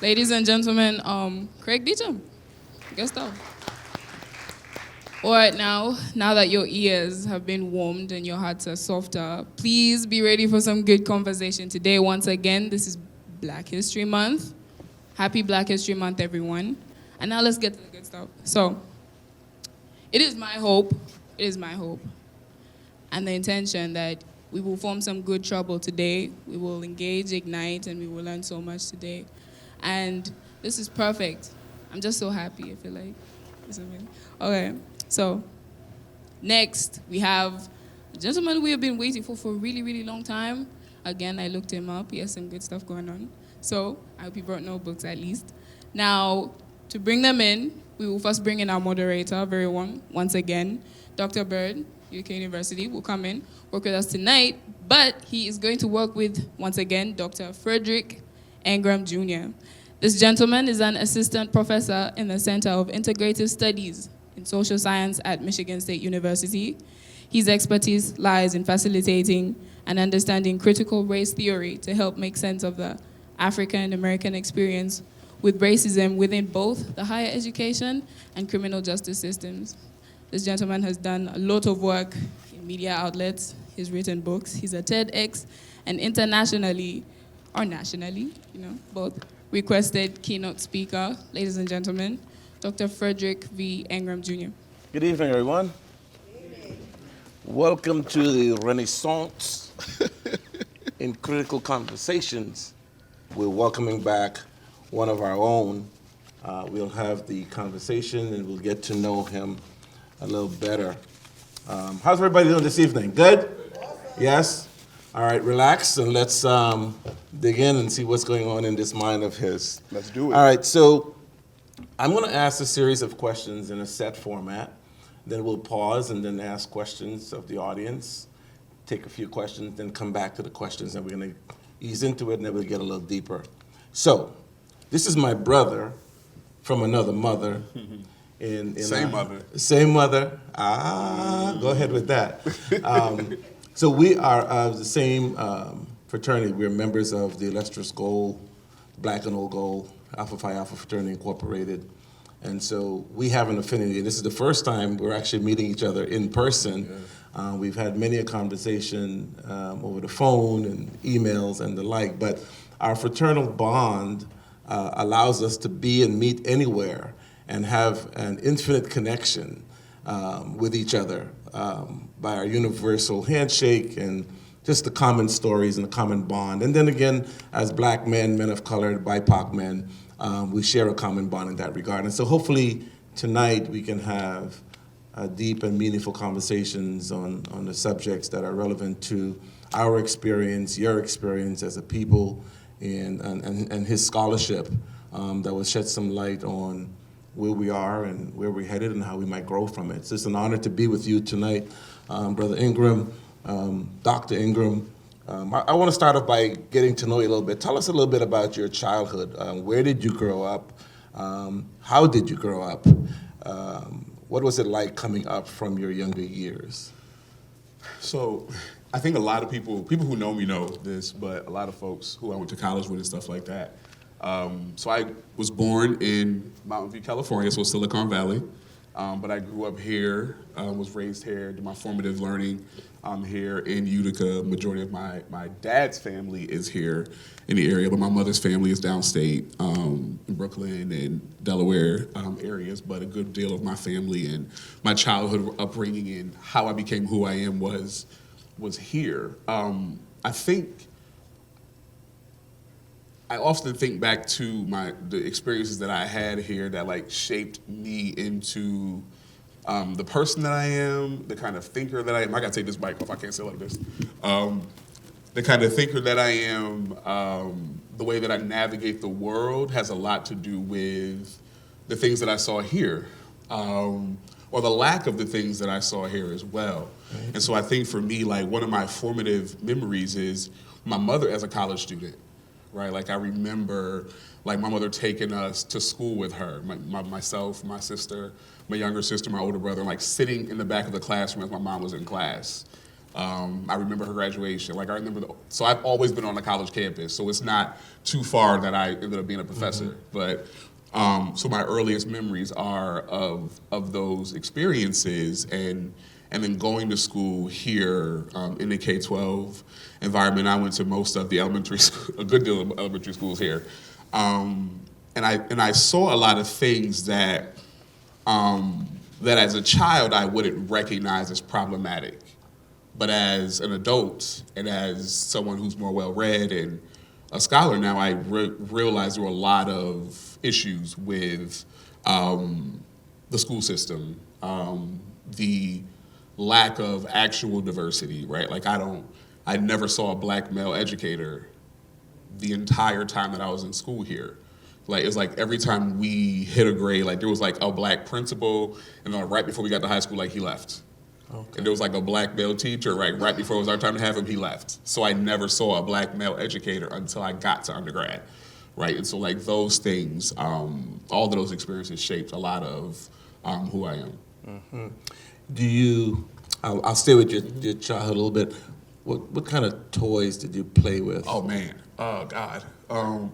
Ladies and gentlemen, Craig Beecham, guest up. All right, now that your ears have been warmed and your hearts are softer, please be ready for some good conversation today. Once again, this is Black History Month. Happy Black History Month, everyone. And now let's get to the good stuff. So, it is my hope, and the intention that we will form some good trouble today. We will engage, ignite, and we will learn so much today. And this is perfect. I'm just so happy, I feel like. Okay, so next we have a gentleman we have been waiting for a really, really long time. Again, I looked him up. He has some good stuff going on. So I hope he brought notebooks at least. Now, to bring them in, we will first bring in our moderator, very once again, Dr. Bird, UK University, will come in, work with us tonight, but he is going to work with, once again, Dr. Frederick Engram Jr. This gentleman is an assistant professor in the Center of Integrative Studies in Social Science at Michigan State University. His expertise lies in facilitating and understanding critical race theory to help make sense of the African American experience with racism within both the higher education and criminal justice systems. This gentleman has done a lot of work in media outlets. He's written books. He's a TEDx and internationally, or nationally, both, requested keynote speaker. Ladies and gentlemen, Dr. Frederick V. Engram Jr. Good evening, everyone. Welcome to the Renaissance in Critical Conversations. We're welcoming back one of our own. We'll have the conversation and we'll get to know him a little better. How's everybody doing this evening? Good? Yes? All right, relax and let's dig in and see what's going on in this mind of his. Let's do it. All right, so I'm going to ask a series of questions in a set format. Then we'll pause and then ask questions of the audience, take a few questions, then come back to the questions, and we're going to ease into it, and then we'll get a little deeper. So, this is my brother from another mother. Same mother. Same mother. Go ahead with that. So we are of the same fraternity. We're members of the Illustrious Gold, Black and Old Gold, Alpha Phi Alpha Fraternity Incorporated. And so we have an affinity. And this is the first time we're actually meeting each other in person. Yeah. We've had many a conversation over the phone and emails and the like, but our fraternal bond allows us to be and meet anywhere and have an infinite connection with each other by our universal handshake and just the common stories and the common bond. And then again, as Black men, men of color, BIPOC men, we share a common bond in that regard. And so hopefully tonight we can have deep and meaningful conversations on the subjects that are relevant to our experience, your experience as a people, and his scholarship that will shed some light on where we are and where we're headed and how we might grow from it. So it's an honor to be with you tonight, Brother Engram, Dr. Engram. I want to start off by getting to know you a little bit. Tell us a little bit about your childhood. Where did you grow up? How did you grow up? What was it like coming up from your younger years? So I think a lot of people who know me know this, but a lot of folks who I went to college with and stuff like that. So I was born in Mountain View, California, so Silicon Valley. But I grew up here, was raised here, did my formative learning here in Utica. Majority of my dad's family is here in the area, but my mother's family is downstate in Brooklyn and Delaware areas. But a good deal of my family and my childhood upbringing and how I became who I am was here. I often think back to the experiences that I had here that shaped me into the person that I am, the kind of thinker that I am. I gotta take this mic off, I can't say it like this. The kind of thinker that I am, the way that I navigate the world has a lot to do with the things that I saw here. Or or the lack of the things that I saw here as well. Right. And so I think for me, like one of my formative memories is my mother as a college student, right? Like I remember like my mother taking us to school with her, myself, my sister, my younger sister, my older brother, like sitting in the back of the classroom as my mom was in class. I remember her graduation. Like I remember, so I've always been on a college campus, so it's not too far that I ended up being a professor. But so my earliest memories are of those experiences, and then going to school here in the K-12 environment. I went to most of the elementary school, a good deal of elementary schools here, and I saw a lot of things that that as a child I wouldn't recognize as problematic. But as an adult and as someone who's more well-read and a scholar now, I realize there were a lot of issues with the school system, the lack of actual diversity, right? Like I never saw a black male educator the entire time that I was in school here. Like it's like every time we hit a grade, like there was like a black principal, and then right before we got to high school, like he left. Okay. And there was like a black male teacher, right before it was our time to have him, he left. So I never saw a black male educator until I got to undergrad, right? And so like those things, all of those experiences shaped a lot of who I am. Mm-hmm. Do you, I'll stay with your childhood a little bit. What kind of toys did you play with? Oh man, oh God.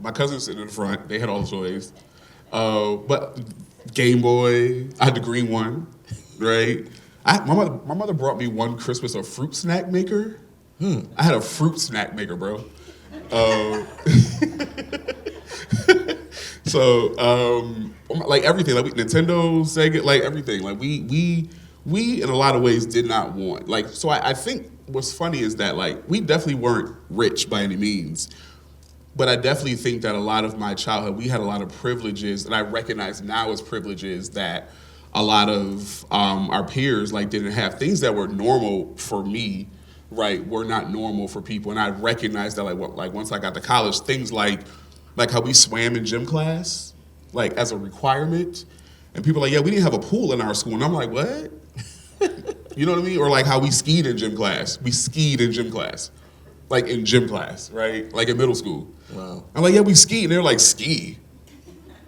My cousins sitting in the front, they had all the toys. But Game Boy, I had the green one, right? My mother brought me one Christmas a fruit snack maker. I had a fruit snack maker, bro. Like everything, like Nintendo, Sega, like everything. Like we in a lot of ways did not want. Like so, I think what's funny is that like we definitely weren't rich by any means, but I definitely think that a lot of my childhood we had a lot of privileges that I recognize now as privileges that a lot of our peers like didn't have. Things that were normal for me, right, were not normal for people. And I recognized that like once I got to college, things like how we swam in gym class, like as a requirement. And people are like, yeah, we didn't have a pool in our school. And I'm like, what? You know what I mean? Or like how we skied in gym class. We skied in gym class. Like in gym class, right? Like in middle school. Wow. I'm like, yeah, we ski. And they're like, ski?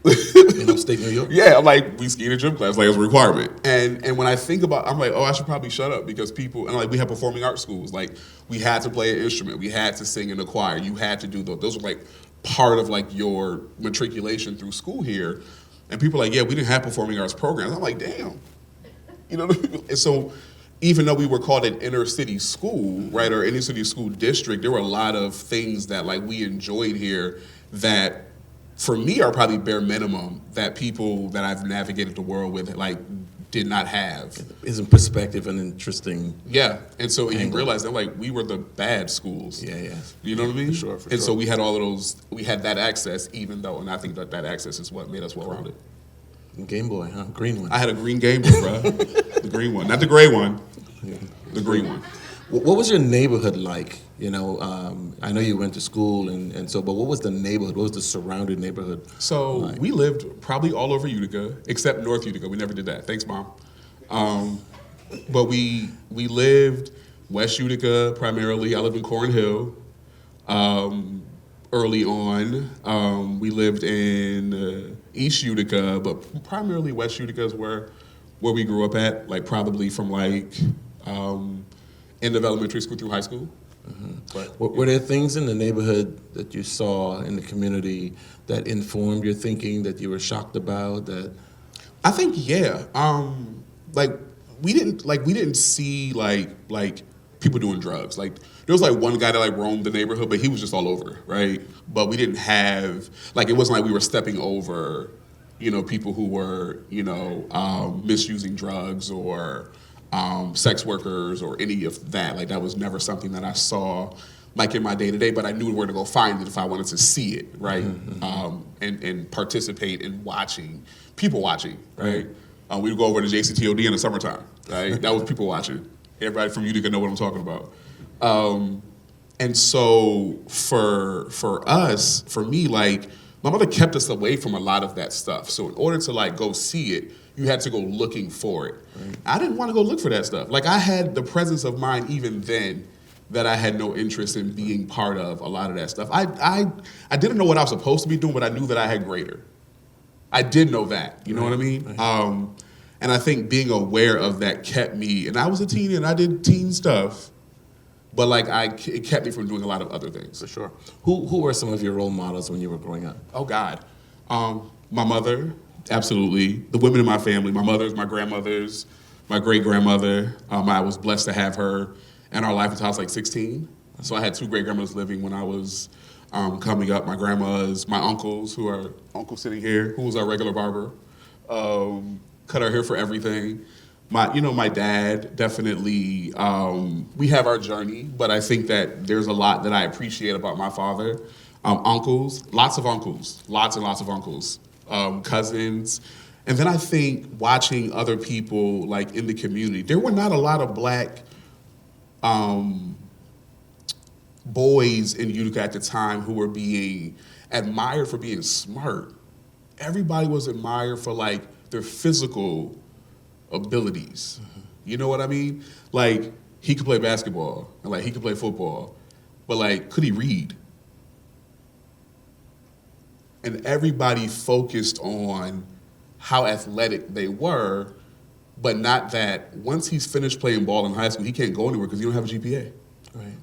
In upstate New York? Yeah, I'm like, we skied in gym class, like it's a requirement. And when I think about, I'm like, oh, I should probably shut up because people, and like we have performing arts schools, like we had to play an instrument, we had to sing in the choir, you had to do those were like part of like your matriculation through school here. And people are like, yeah, we didn't have performing arts programs. I'm like, damn. You know what I mean? And so even though we were called an inner city school, right, or inner city school district, there were a lot of things that like we enjoyed here that for me are probably bare minimum that people that I've navigated the world with like did not have. Isn't perspective an interesting? Yeah, and so you realize that like we were the bad schools. Yeah. You know what I mean? For sure. And so we had all of those. We had that access, even though, and I think that access is what made us well-rounded. Game Boy, huh? Green one. I had a green Game Boy, bro. The green one, not the gray one. The green one. What was your neighborhood like? You know, I know you went to school and so, but what was the neighborhood? What was the surrounding neighborhood So like? We lived probably all over Utica, except North Utica. We never did that. Thanks, Mom. But we lived West Utica primarily. I lived in Corn Hill early on. We lived in East Utica, but primarily West Utica is where we grew up at, like probably from like end of elementary school through high school. Mm-hmm. But, were there things in the neighborhood that you saw in the community that informed your thinking, that you were shocked about? That I think, yeah. We didn't see like people doing drugs. Like there was like one guy that like roamed the neighborhood, but he was just all over, right? But we didn't have like it wasn't like we were stepping over, you know, people who were, you know, misusing drugs or sex workers or any of that. Like that was never something that I saw like in my day-to-day, but I knew where to go find it if I wanted to see it, right? Mm-hmm. And participate in people watching, right? We would go over to JCTOD in the summertime, right? That was people watching. Everybody from Utica know what I'm talking about. And so for us, for me, like my mother kept us away from a lot of that stuff. So in order to like go see it, you had to go looking for it. Right. I didn't want to go look for that stuff. Like I had the presence of mind even then that I had no interest in being part of a lot of that stuff. I didn't know what I was supposed to be doing, but I knew that I had greater. I did know that, you know what I mean? Right. And I think being aware of that kept me, and I was a teen and I did teen stuff, but like it kept me from doing a lot of other things. For sure. Who were some of your role models when you were growing up? Oh God. My mother, absolutely. The women in my family, my mothers, my grandmothers, my great-grandmother. I was blessed to have her in our life until I was like 16. So I had 2 great-grandmothers living when I was coming up. My grandmas, my uncles, who are uncle sitting here, who was our regular barber, cut our hair for everything. My dad, definitely, we have our journey, but I think that there's a lot that I appreciate about my father. Uncles, lots and lots of uncles, cousins. And then I think watching other people like in the community, there were not a lot of black boys in Utica at the time who were being admired for being smart. Everybody was admired for like their physical abilities. You know what I mean? Like he could play basketball and like he could play football, but like could he read? And everybody focused on how athletic they were, but not that once he's finished playing ball in high school, he can't go anywhere because he don't have a GPA. Right.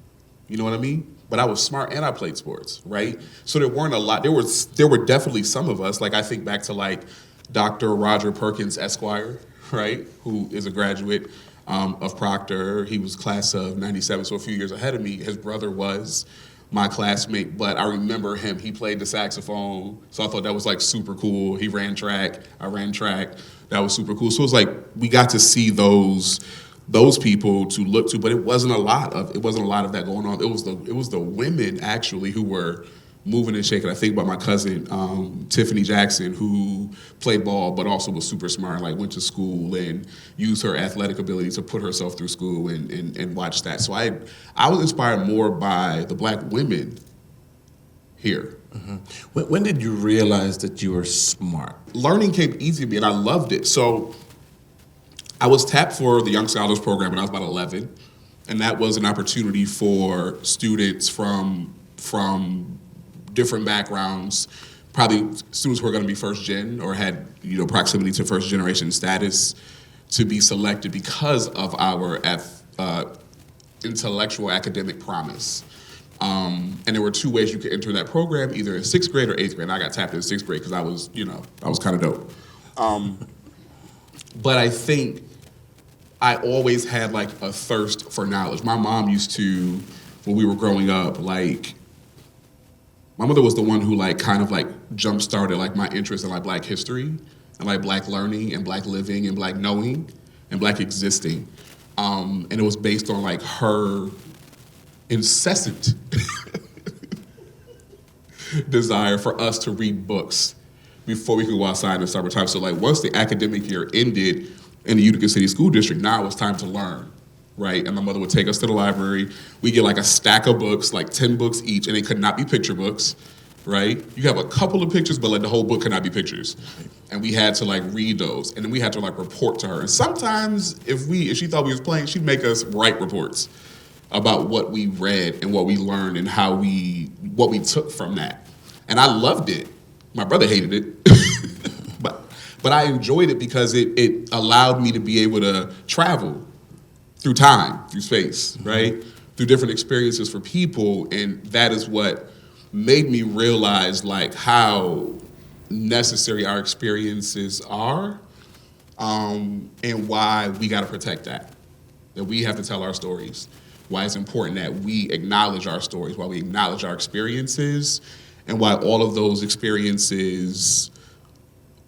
You know what I mean? But I was smart and I played sports, right? So there weren't a lot. There were definitely some of us. Like I think back to like Dr. Roger Perkins, Esquire, right? Who is a graduate of Proctor. He was class of 97, so a few years ahead of me. His brother was my classmate, but I remember him. He played the saxophone, so I thought that was like super cool. He ran track. I ran track. That was super cool. So it was like we got to see those people to look to, but it wasn't a lot of that going on. It was the women actually who were moving and shaking. I think about my cousin Tiffany Jackson, who played ball but also was super smart. Like went to school and used her athletic ability to put herself through school and watch that. So I was inspired more by the black women here. Mm-hmm. When did you realize that you were smart? Learning came easy to me, and I loved it. So I was tapped for the Young Scholars Program when I was about 11, and that was an opportunity for students from different backgrounds, probably students who are going to be first gen or had proximity to first generation status, to be selected because of our intellectual academic promise. And there were 2 ways you could enter that program, either in 6th grade or 8th grade. And I got tapped in 6th grade because I was kind of dope. But I think I always had like a thirst for knowledge. My mom used to, when we were growing up, like, my mother was the one who like kind of like jump-started like my interest in like black history and like black learning and black living and black knowing and black existing. And it was based on like her incessant desire for us to read books before we could go outside in the summertime. So like once the academic year ended in the Utica City School District, now it was time to learn, right? And my mother would take us to the library. We get like a stack of books, like 10 books each, and they could not be picture books, right? You have a couple of pictures, but like the whole book could not be pictures. And we had to like read those, and then we had to like report to her. And sometimes if she thought we was playing, she'd make us write reports about what we read and what we learned and what we took from that. And I loved it. My brother hated it, but I enjoyed it because it allowed me to be able to travel through time, through space, right? Through different experiences for people, and that is what made me realize like how necessary our experiences are, and why we gotta protect that we have to tell our stories, why it's important that we acknowledge our stories, why we acknowledge our experiences, and why all of those experiences,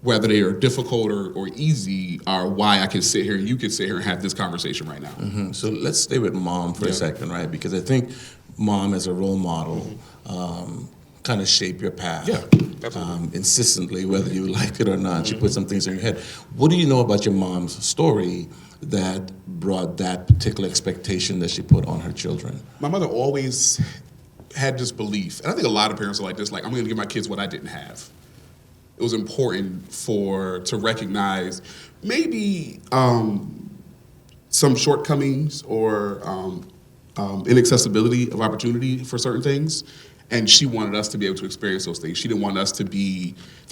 whether they are difficult or easy, are why I can sit here and you can sit here and have this conversation right now. Mm-hmm. So let's stay with mom for a second, right? Because I think mom as a role model kind of shape your path. Yeah, absolutely. Insistently, whether you like it or not. She put some things in your head. What do you know about your mom's story that brought that particular expectation that she put on her children? My mother always, had this belief, and I think a lot of parents are like this, like, I'm gonna give my kids what I didn't have. It was important to recognize maybe some shortcomings or inaccessibility of opportunity for certain things. And she wanted us to be able to experience those things. She didn't want us to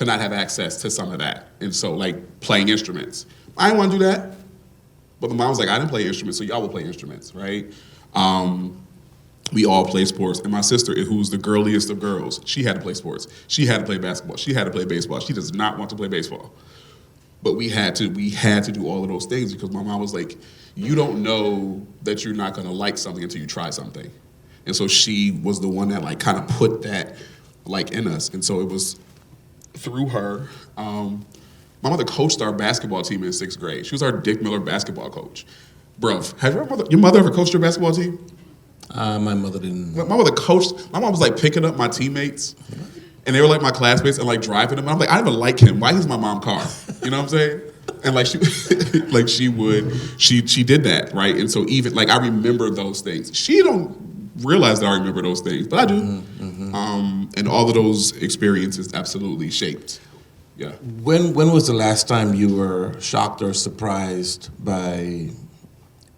not have access to some of that. And so, like, playing instruments. I didn't want to do that. But the mom was like, I didn't play instruments, so y'all will play instruments, right? We all play sports. And my sister, who's the girliest of girls, she had to play sports. She had to play basketball. She had to play baseball. She does not want to play baseball. But we had to do all of those things because my mom was like, you don't know that you're not going to like something until you try something. And so she was the one that, like, kind of put that, like, in us. And so it was through her. My mother coached our basketball team in 6th grade. She was our Dick Miller basketball coach. Bruv, have your mother ever coached your basketball team? My mother didn't. My mother coached. My mom was like picking up my teammates, and they were like my classmates, and like driving them. And I'm like, I don't even like him. Why is my mom car? You know what I'm saying? And like she did that, right? And so even like I remember those things. She don't realize that I remember those things, but I do. And all of those experiences absolutely shaped. Yeah. When was the last time you were shocked or surprised by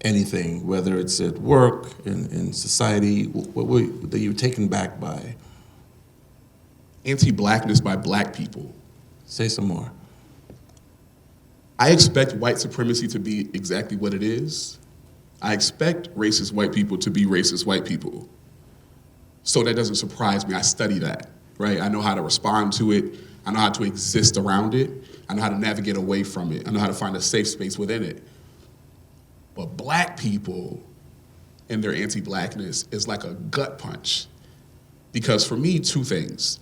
anything, whether it's at work, in society, that you were taken back by? Anti-Blackness by Black people. Say some more. I expect white supremacy to be exactly what it is. I expect racist white people to be racist white people. So that doesn't surprise me. I study that, right? I know how to respond to it. I know how to exist around it. I know how to navigate away from it. I know how to find a safe space within it. But Black people and their anti-Blackness is like a gut punch. Because for me, two things.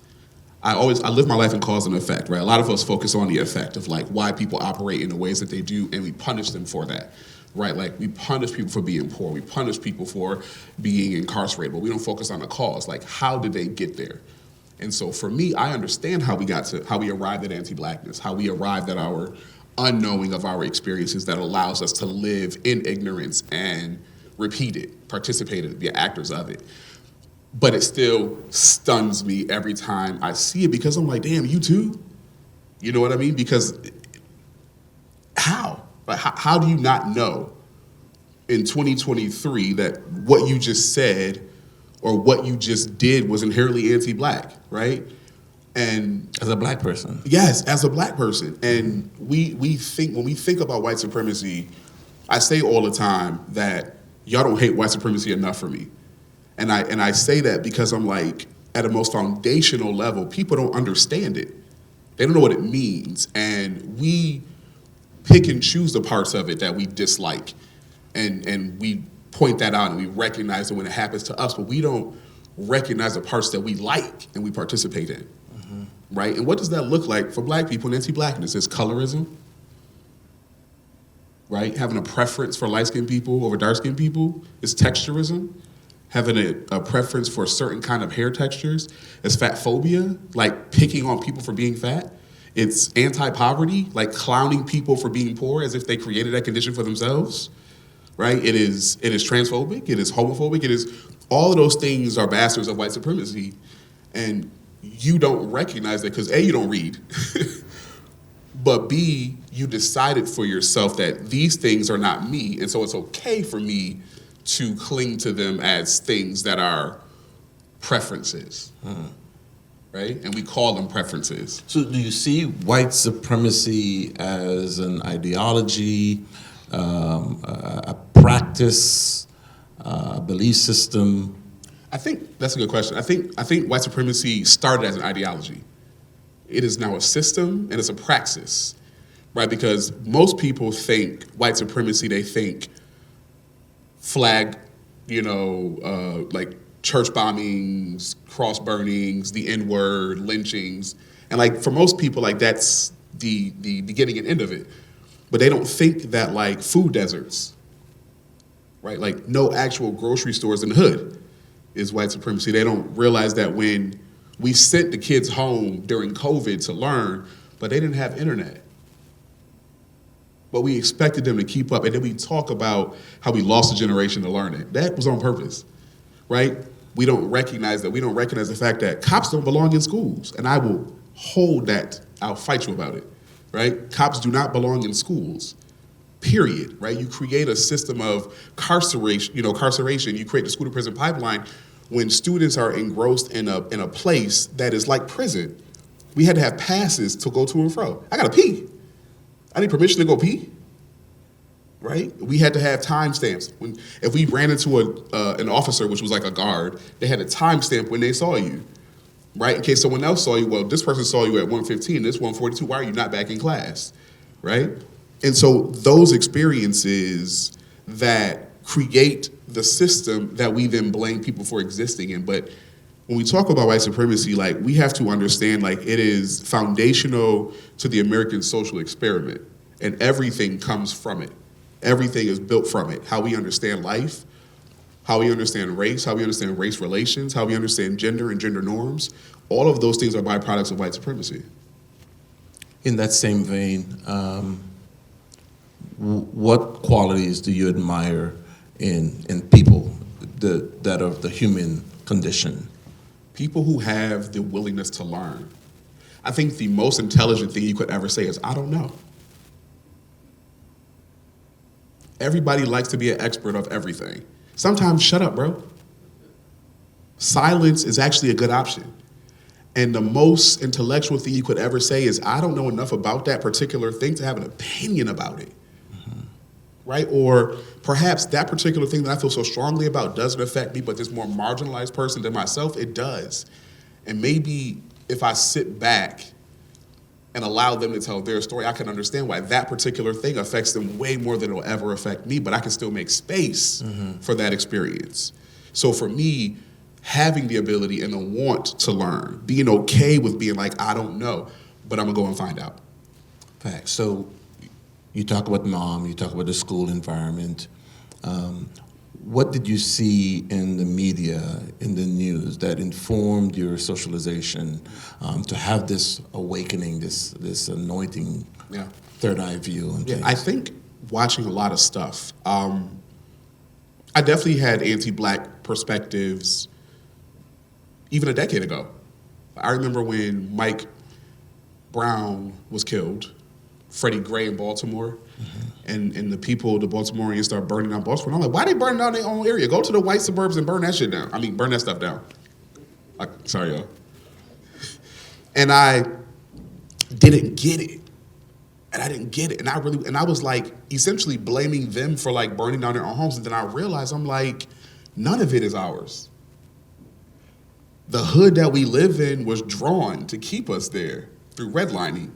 I live my life in cause and effect, right? A lot of us focus on the effect of like why people operate in the ways that they do, and we punish them for that, right? Like we punish people for being poor, we punish people for being incarcerated, but we don't focus on the cause. Like, how did they get there? And so for me, I understand how we arrived at anti-Blackness, how we arrived at our unknowing of our experiences that allows us to live in ignorance and repeat it, participate in it, be actors of it. But it still stuns me every time I see it because I'm like, damn, you too? You know what I mean? Because how? Like, how do you not know in 2023 that what you just said or what you just did was inherently anti-Black, right? And as a Black person. Yes, as a Black person. And when we think about white supremacy, I say all the time that y'all don't hate white supremacy enough for me. And I say that because I'm like, at a most foundational level, people don't understand it. They don't know what it means. And we pick and choose the parts of it that we dislike. And we point that out and we recognize it when it happens to us, but we don't recognize the parts that we like and we participate in. Right? And what does that look like for Black people and anti-Blackness? It's colorism, right? Having a preference for light-skinned people over dark-skinned people. It's texturism. Having a preference for certain kind of hair textures. It's fat phobia, like picking on people for being fat. It's anti-poverty, like clowning people for being poor as if they created that condition for themselves, right? It is transphobic, it is homophobic, it is, all of those things are bastards of white supremacy. And you don't recognize that because A, you don't read, but B, you decided for yourself that these things are not me, and so it's okay for me to cling to them as things that are preferences, right? And we call them preferences. So do you see white supremacy as an ideology, a practice, a belief system? I think that's a good question. I think white supremacy started as an ideology. It is now a system and it's a praxis, right? Because most people think white supremacy, they think flag, like church bombings, cross burnings, the N-word, lynchings. And like for most people, like that's the beginning and end of it. But they don't think that like food deserts, right? Like no actual grocery stores in the hood is white supremacy. They don't realize that when we sent the kids home during COVID to learn, but they didn't have internet. But we expected them to keep up. And then we talk about how we lost a generation to learn it. That was on purpose, right? we don't recognize that. We don't recognize the fact that cops don't belong in schools. And I will hold that. I'll fight you about it, right? Cops do not belong in schools, period, right? You create a system of carceration. You create the school to prison pipeline when students are engrossed in a place that is like prison. We had to have passes to go to and fro. I gotta pee. I need permission to go pee. Right? We had to have timestamps. If we ran into an officer, which was like a guard, they had a timestamp when they saw you, right? In case someone else saw you, well, this person saw you at 1:15, this 1:42, why are you not back in class, right? And so those experiences that create the system that we then blame people for existing in. But when we talk about white supremacy, like, we have to understand, like, it is foundational to the American social experiment, and everything comes from it. Everything is built from it. How we understand life, how we understand race, how we understand race relations, how we understand gender and gender norms. All of those things are byproducts of white supremacy. In that same vein, what qualities do you admire in people that are the human condition? People who have the willingness to learn. I think the most intelligent thing you could ever say is, I don't know. Everybody likes to be an expert of everything. Sometimes shut up, bro. Silence is actually a good option. And the most intellectual thing you could ever say is, I don't know enough about that particular thing to have an opinion about it. Right? Or perhaps that particular thing that I feel so strongly about doesn't affect me, but this more marginalized person than myself, it does. And maybe if I sit back and allow them to tell their story, I can understand why that particular thing affects them way more than it'll ever affect me, but I can still make space for that experience. So for me, having the ability and the want to learn, being okay with being like, I don't know, but I'm gonna go and find out. Facts. So you talk about mom, you talk about the school environment. What did you see in the media, in the news, that informed your socialization to have this awakening, this anointing, third eye view? And I think watching a lot of stuff. I definitely had anti-Black perspectives even a decade ago. I remember when Mike Brown was killed, Freddie Gray in Baltimore, and the people, the Baltimoreans, start burning down Baltimore. And I'm like, why are they burning down their own area? Go to the white suburbs and burn that shit down. I mean, burn that stuff down. Sorry, y'all. And I didn't get it. And I didn't get it. And I was like essentially blaming them for like burning down their own homes. And then I realized, I'm like, none of it is ours. The hood that we live in was drawn to keep us there through redlining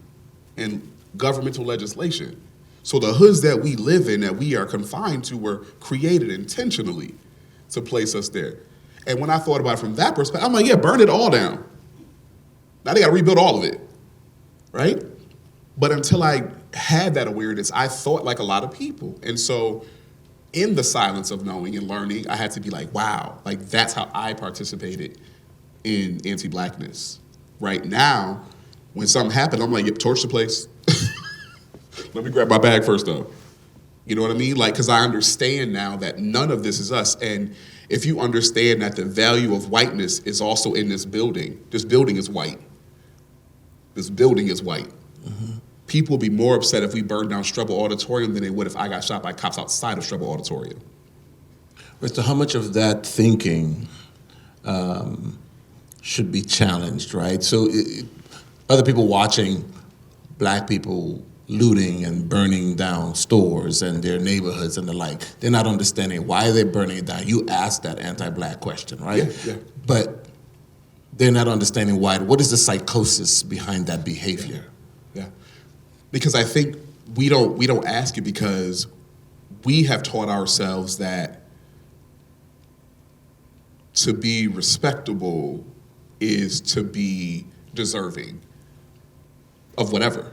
and governmental legislation. So the hoods that we live in, that we are confined to, were created intentionally to place us there. And when I thought about it from that perspective, I'm like, yeah, burn it all down. Now they gotta rebuild all of it, right? But until I had that awareness, I thought like a lot of people. And so in the silence of knowing and learning, I had to be like, wow, like that's how I participated in anti-Blackness. Right now, when something happened, I'm like, yep, torch the place. Let me grab my bag first, though. You know what I mean? Like, because I understand now that none of this is us. And if you understand that the value of whiteness is also in this building is white. This building is white. People would be more upset if we burned down Strebel Auditorium than they would if I got shot by cops outside of Strebel Auditorium. So how much of that thinking should be challenged, right? So other people watching Black people looting and burning down stores and their neighborhoods and the like, they're not understanding why they're burning it down. You asked that anti-Black question, right? Yeah. But they're not understanding why. What is the psychosis behind that behavior? Yeah. Because I think we don't ask it because we have taught ourselves that to be respectable is to be deserving of whatever.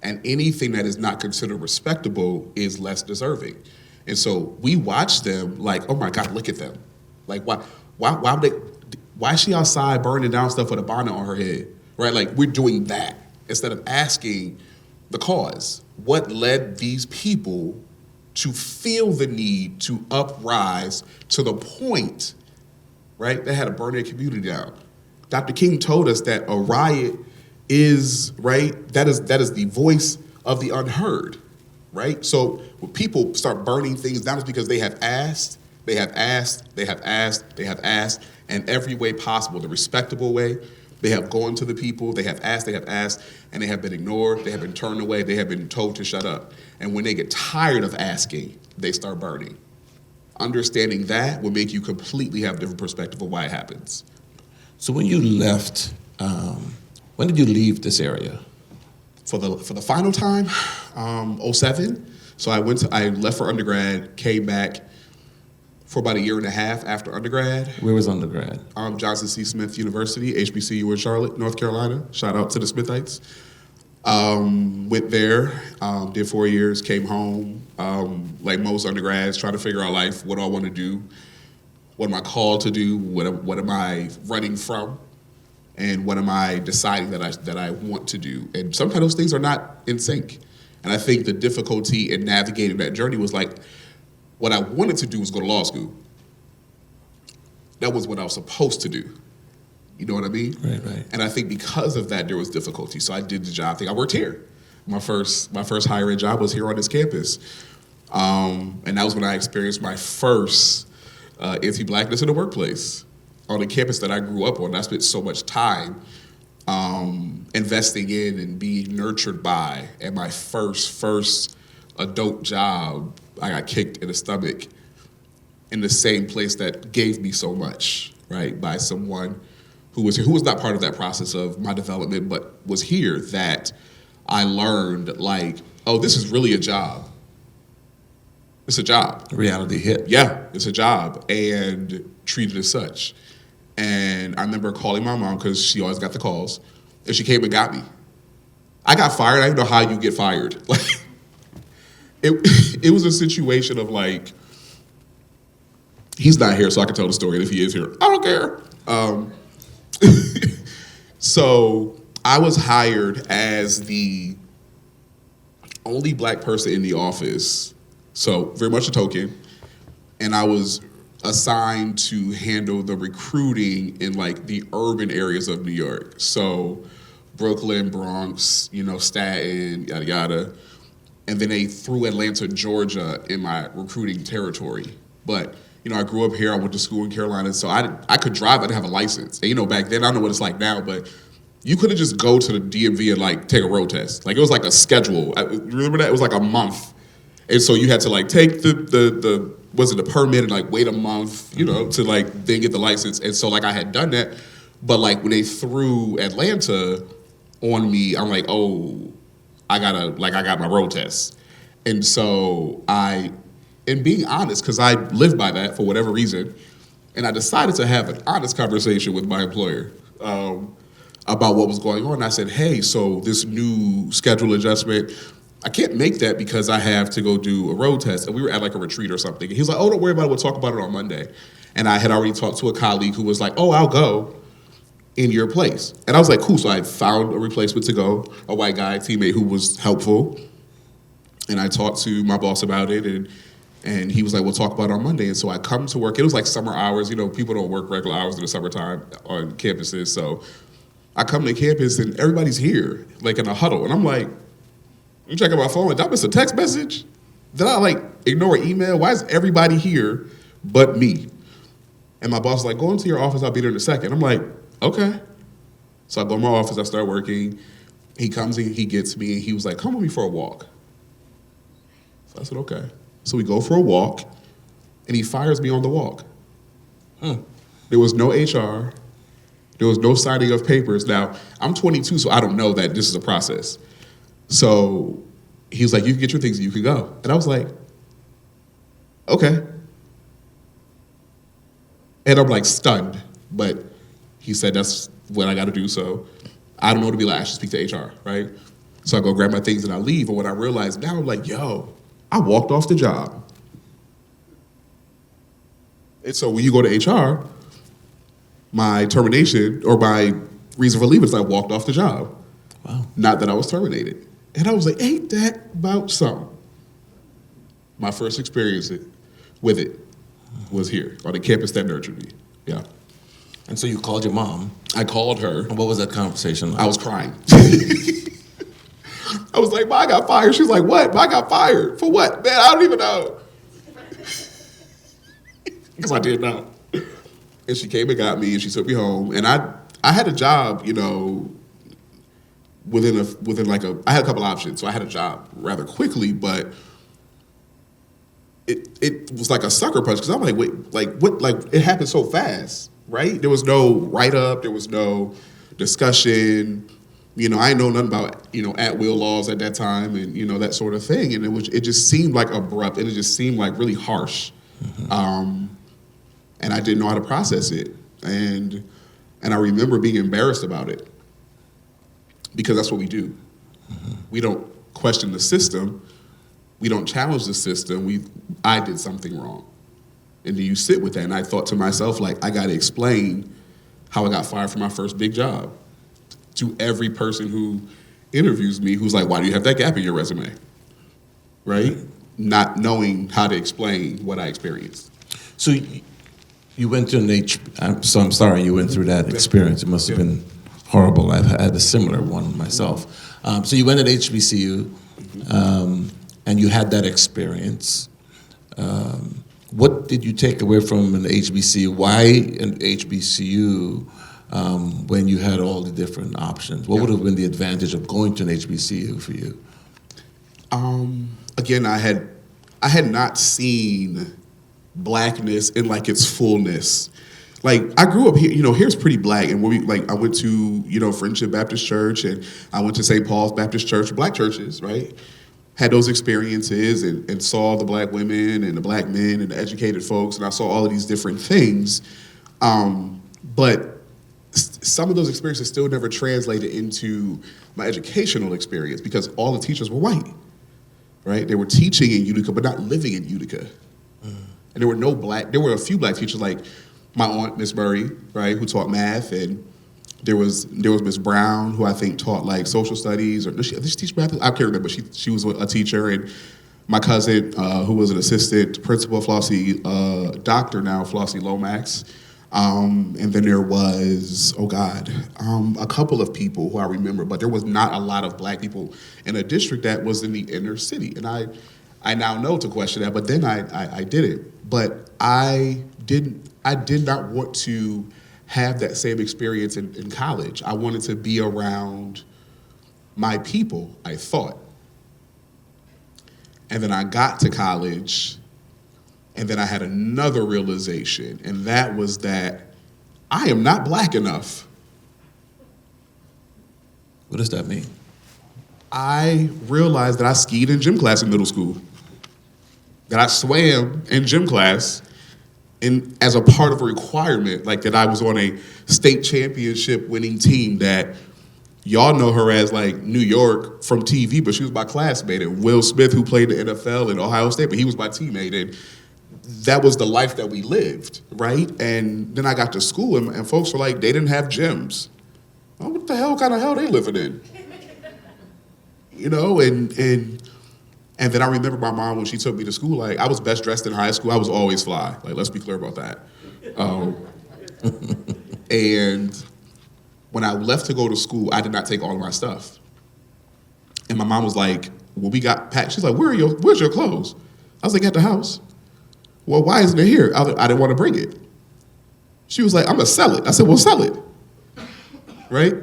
And anything that is not considered respectable is less deserving. And so we watch them like, oh my God, look at them. Like, why is she outside burning down stuff with a bonnet on her head, right? Like, we're doing that instead of asking the cause. What led these people to feel the need to uprise to the point right? They had to burn their community down. Dr. King told us that a riot is, right, that is the voice of the unheard, right? So when people start burning things down, it's because they have asked, they have asked, they have asked, they have asked, in every way possible, the respectable way. They have gone to the people, they have asked, and they have been ignored, they have been turned away, they have been told to shut up. And when they get tired of asking, they start burning. Understanding that will make you completely have a different perspective of why it happens. So when you left, when did you leave this area? For the final time, 07. So I left for undergrad, came back for about 1.5 years after undergrad. Where was undergrad? Johnson C. Smith University, HBCU in Charlotte, North Carolina. Shout out to the Smithites. Went there, did 4 years, came home. Like most undergrads, trying to figure out life. What do I want to do? What am I called to do? What am I running from? And what am I deciding that I want to do? And sometimes those things are not in sync. And I think the difficulty in navigating that journey was like, what I wanted to do was go to law school. That was what I was supposed to do. You know what I mean? Right. And I think because of that, there was difficulty. So I did the job thing. I worked here. My first higher ed job was here on this campus. And that was when I experienced my first anti-blackness in the workplace on the campus that I grew up on. I spent so much time investing in and being nurtured by. And my first adult job, I got kicked in the stomach in the same place that gave me so much, right? By someone who was not part of that process of my development, but was here, that I learned like, oh, this is really a job. It's a job. Reality hit. Yeah, it's a job, and treated as such. And I remember calling my mom, because she always got the calls, and she came and got me. I got fired. I didn't know how you get fired. Like, it was a situation of like, he's not here, so I can tell the story. And if he is here, I don't care. So I was hired as the only black person in the office, so very much a token, and I was assigned to handle the recruiting in like the urban areas of New York. So Brooklyn, Bronx, Staten, yada yada. And then they threw Atlanta, Georgia in my recruiting territory. But, I grew up here, I went to school in Carolina, so I could drive, I didn't have a license. And, back then, I don't know what it's like now, but you couldn't just go to the DMV and like take a road test. Like, it was like a schedule. Remember that? It was like a month. And so you had to like take the permit and like wait a month, to like then get the license. And so like I had done that, but like when they threw Atlanta on me, I'm like, oh, I got my road test. And so and being honest, because I lived by that for whatever reason, and I decided to have an honest conversation with my employer about what was going on. I said, hey, so this new schedule adjustment, I can't make that because I have to go do a road test. And we were at like a retreat or something. And he was like, oh, don't worry about it. We'll talk about it on Monday. And I had already talked to a colleague who was like, oh, I'll go in your place. And I was like, cool. So I found a replacement to go, a white guy, teammate who was helpful. And I talked to my boss about it. And he was like, we'll talk about it on Monday. And so I come to work. It was like summer hours. People don't work regular hours in the summertime on campuses. So I come to campus and everybody's here, like in a huddle. And I'm like, I'm checking my phone. Did I miss a text message? Did I like ignore an email? Why is everybody here but me? And my boss was like, go into your office. I'll be there in a second. I'm like, okay. So I go in my office. I start working. He comes in. He gets me. And he was like, come with me for a walk. So I said, okay. So we go for a walk. And he fires me on the walk. There was no HR. There was no signing of papers. Now, I'm 22, so I don't know that this is a process. So he was like, you can get your things and you can go. And I was like, okay. And I'm like stunned, but he said that's what I got to do. So I don't know what to be like. I should speak to HR, right? So I go grab my things and I leave. And when I realized now, I'm like, yo, I walked off the job. And so when you go to HR, my termination or my reason for leaving is I walked off the job. Wow. Not that I was terminated. And I was like, ain't that about something? My first experience with it was here on the campus that nurtured me. Yeah. And so you called your mom. I called her. And what was that conversation like? I was crying. I was like, Ma, I got fired. She was like, what? Ma, I got fired. For what? Man, I don't even know. Because I didn't know. And she came and got me, and she took me home. And I had a job, you know, I had a couple options. So I had a job rather quickly, but it was like a sucker punch, because I'm like, wait, like what? Like, it happened so fast, right? There was no write-up. There was no discussion. You know, I didn't know nothing about, you know, at-will laws at that time, and, you know, that sort of thing. And it just seemed like abrupt, and it just seemed like really harsh. Mm-hmm. And I didn't know how to process it. And I remember being embarrassed about it, because that's what we do. Mm-hmm. We don't question the system. We don't challenge the system. I did something wrong. And do you sit with that? And I thought to myself, like, I got to explain how I got fired from my first big job to every person who interviews me, who's like, why do you have that gap in your resume? Right? Not knowing how to explain what I experienced. So you went to I'm sorry you went through that experience. It must have been horrible. I've had a similar one myself. So you went at HBCU, and you had that experience. What did you take away from an HBCU? Why an HBCU when you had all the different options? What would have been the advantage of going to an HBCU for you? Again, I had not seen Blackness in like its fullness. Like, I grew up here, you know, here's pretty black, and I went to, you know, Friendship Baptist Church, and I went to St. Paul's Baptist Church, black churches, right? Had those experiences and saw the black women and the black men and the educated folks, and I saw all of these different things. But some of those experiences still never translated into my educational experience, because all the teachers were white, right? They were teaching in Utica, but not living in Utica. And there were a few black teachers, like my aunt, Miss Murray, right, who taught math, and there was Miss Brown, who I think taught like social studies, or did she teach math? I can't remember. She was a teacher, and my cousin, who was an assistant principal, Flossie, doctor now, Flossie Lomax. And then there was, a couple of people who I remember, but there was not a lot of black people in a district that was in the inner city. And I now know to question that, but then I didn't. But I did not want to have that same experience in college. I wanted to be around my people, I thought. And then I got to college, and then I had another realization, and that was that I am not black enough. What does that mean? I realized that I skied in gym class in middle school, that I swam in gym class as a part of a requirement, like that I was on a state championship winning team, that y'all know her as like New York from TV, but she was my classmate, and Will Smith, who played the NFL in Ohio State, but he was my teammate, and that was the life that we lived, right? And then I got to school, and folks were like, they didn't have gyms. Oh, what the hell kind of hell they living in? You know, and then I remember my mom, when she took me to school, like, I was best dressed in high school. I was always fly. Like, let's be clear about that. And when I left to go to school, I did not take all of my stuff. And my mom was like, well, we got packed. She's like, where's your clothes? I was like, at the house. Well, why isn't it here? I didn't want to bring it. She was like, I'm going to sell it. I said, well, sell it. Right?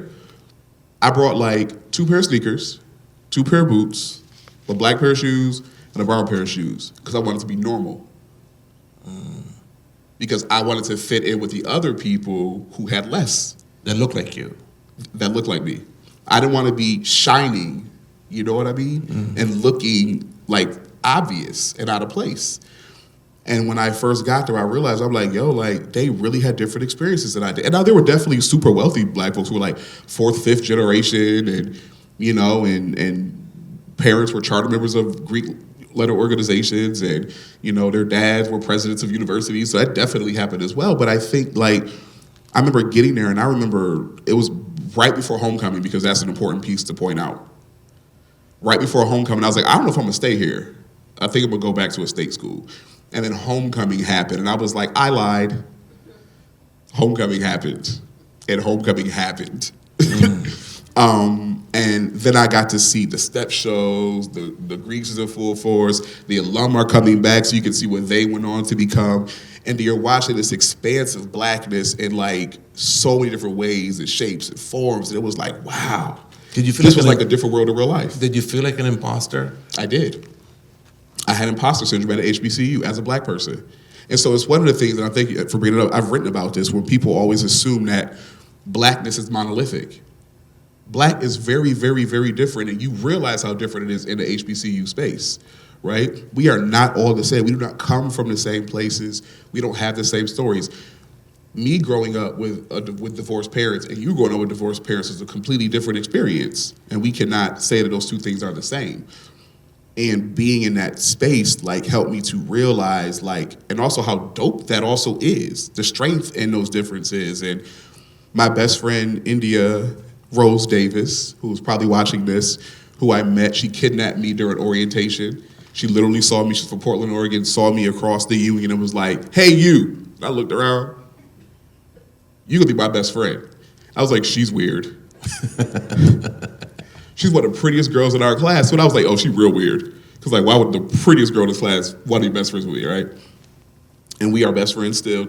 I brought like 2 pair of sneakers, 2 pair of boots, a black pair of shoes, and a brown pair of shoes, because I wanted to be normal. Because I wanted to fit in with the other people who had less. That looked like you. That looked like me. I didn't want to be shining, you know what I mean? Mm-hmm. And looking like obvious and out of place. And when I first got there, I realized, I'm like, yo, like, they really had different experiences than I did. And now there were definitely super wealthy black folks who were like 4th, 5th generation, and, you know, and parents were charter members of Greek letter organizations, and, you know, their dads were presidents of universities. So that definitely happened as well. But I think, like, I remember getting there, and I remember it was right before homecoming, because that's an important piece to point out. Right before homecoming, I was like, I don't know if I'm going to stay here. I think I'm going to go back to a state school. And then homecoming happened, and I was like, I lied. homecoming happened, and homecoming happened. And then I got to see the step shows, the Greeks is in full force, the alum are coming back so you can see what they went on to become. And you're watching this expansive blackness in like so many different ways and shapes and forms. And it was like, wow. Did you feel this was like a different world of real life. Did you feel like an imposter? I did. I had imposter syndrome at HBCU as a black person. And so it's one of the things that I think, for bringing it up, I've written about this, where people always assume that blackness is monolithic. Black is very, very, very different, and you realize how different it is in the HBCU space, right? We are not all the same. We do not come from the same places. We don't have the same stories. Me growing up with divorced parents and you growing up with divorced parents is a completely different experience, and we cannot say that those two things are the same. And being in that space like helped me to realize like, and also how dope that also is, the strength in those differences. And my best friend, India Rose Davis, who's probably watching this, who I met, she kidnapped me during orientation. She literally saw me, she's from Portland, Oregon, saw me across the union and was like, hey, you. And I looked around, you gonna be my best friend. I was like, she's weird. She's one of the prettiest girls in our class. So I was like, oh, she's real weird. Because like, why would the prettiest girl in this class want to be best friends with me, right? And we are best friends still,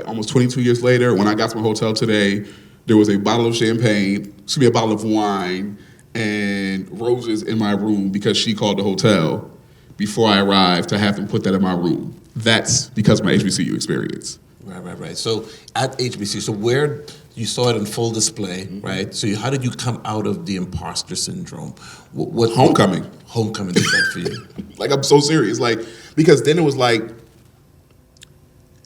almost 22 years later. When I got to my hotel today, there was a bottle of champagne, a bottle of wine, and roses in my room because she called the hotel before I arrived to have them put that in my room. That's because of my HBCU experience. Right. So at HBCU, so where you saw it in full display, right? So how did you come out of the imposter syndrome? What Homecoming. Homecoming did that for you? Like, I'm so serious. Like, because then it was like,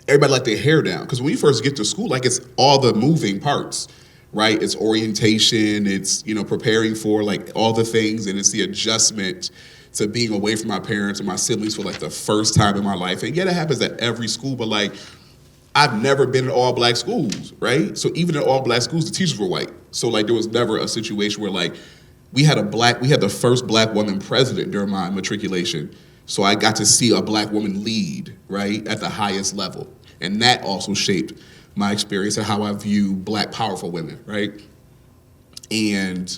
everybody let their hair down. Because when you first get to school, like, it's all the moving parts, right? It's orientation, it's, preparing for like all the things, and it's the adjustment to being away from my parents and my siblings for like the first time in my life. And yeah, that happens at every school, but like, I've never been in all black schools, right? So even in all black schools, the teachers were white. So like, there was never a situation where like, we had the first black woman president during my matriculation. So I got to see a black woman lead, right, at the highest level. And that also shaped my experience and how I view black powerful women, right? And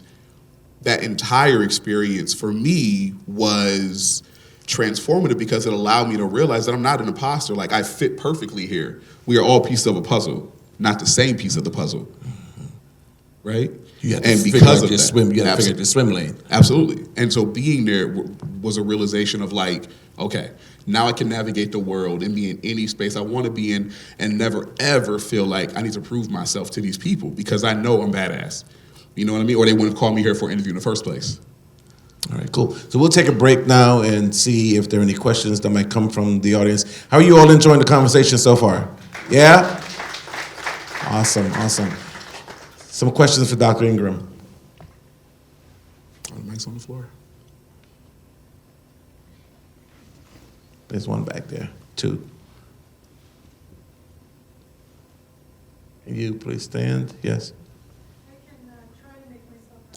that entire experience for me was transformative because it allowed me to realize that I'm not an imposter. Like, I fit perfectly here. We are all pieces of a puzzle, not the same piece of the puzzle, right? You had to figure out your swim lane. Absolutely. And so being there was a realization of like, okay, now I can navigate the world and be in any space I want to be in and never, ever feel like I need to prove myself to these people because I know I'm badass. You know what I mean? Or they wouldn't have called me here for an interview in the first place. All right, cool. So we'll take a break now and see if there are any questions that might come from the audience. How are you all enjoying the conversation so far? Yeah? Awesome. Some questions for Dr. Engram. Oh, the mic's on the floor. There's one back there. 2. Can you please stand? Yes.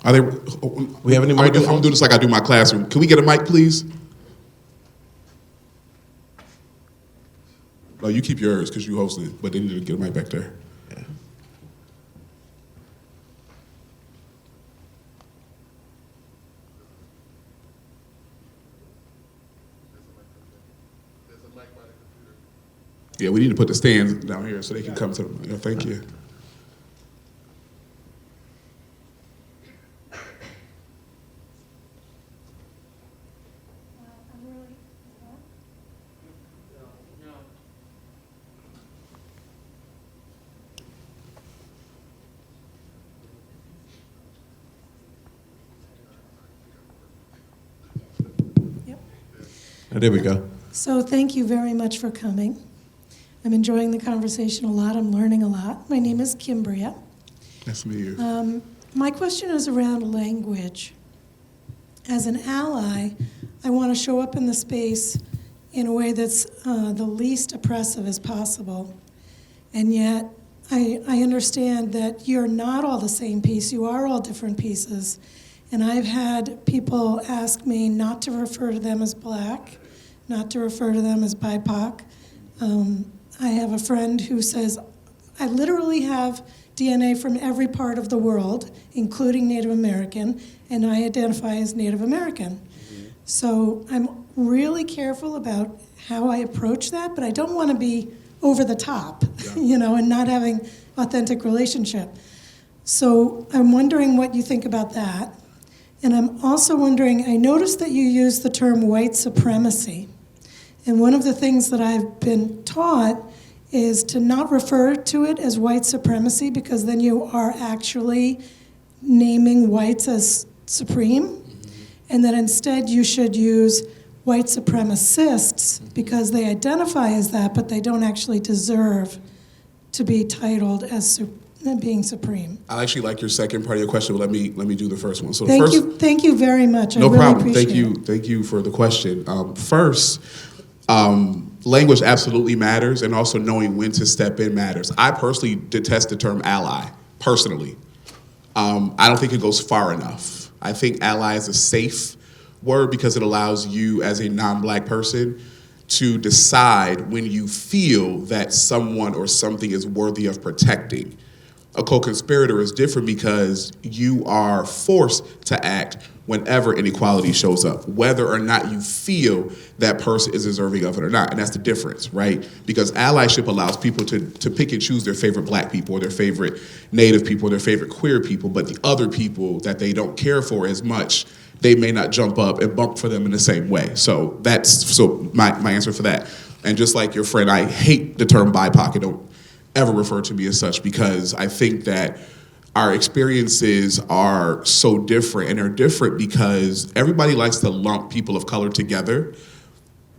Are they? We have any microphones? I'm doing this like I do my classroom. Can we get a mic, please? No, you keep yours because you hosted it, but they need to get a mic back there. Yeah. Yeah, we need to put the stands down here so they can come to them. Yeah, thank you. There we go. So thank you very much for coming. I'm enjoying the conversation a lot. I'm learning a lot. My name is Kimbria. Nice to meet you. My question is around language. As an ally, I want to show up in the space in a way that's the least oppressive as possible. And yet, I understand that you're not all the same piece. You are all different pieces. And I've had people ask me not to refer to them as black, not to refer to them as BIPOC. I have a friend who says, I literally have DNA from every part of the world, including Native American, and I identify as Native American. So I'm really careful about how I approach that, but I don't want to be over the top, and not having authentic relationship. So I'm wondering what you think about that. And I'm also wondering, I noticed that you use the term white supremacy. And one of the things that I've been taught is to not refer to it as white supremacy, because then you are actually naming whites as supreme, and that instead you should use white supremacists because they identify as that, but they don't actually deserve to be titled as being supreme. I actually like your second part of your question, but let me do the first one. So Thank you very much. No I really problem. appreciate it. Thank you for the question. First, language absolutely matters, and also knowing when to step in matters. I personally detest the term ally, personally. I don't think it goes far enough. I think ally is a safe word because it allows you as a non-black person to decide when you feel that someone or something is worthy of protecting. A co-conspirator is different because you are forced to act whenever inequality shows up, whether or not you feel that person is deserving of it or not. And that's the difference, right? Because allyship allows people to pick and choose their favorite black people or their favorite Native people or their favorite queer people, but the other people that they don't care for as much, they may not jump up and bump for them in the same way. So that's my answer for that. And just like your friend, I hate the term BIPOC. I don't ever refer to me as such, because I think that our experiences are so different, and they're different because everybody likes to lump people of color together,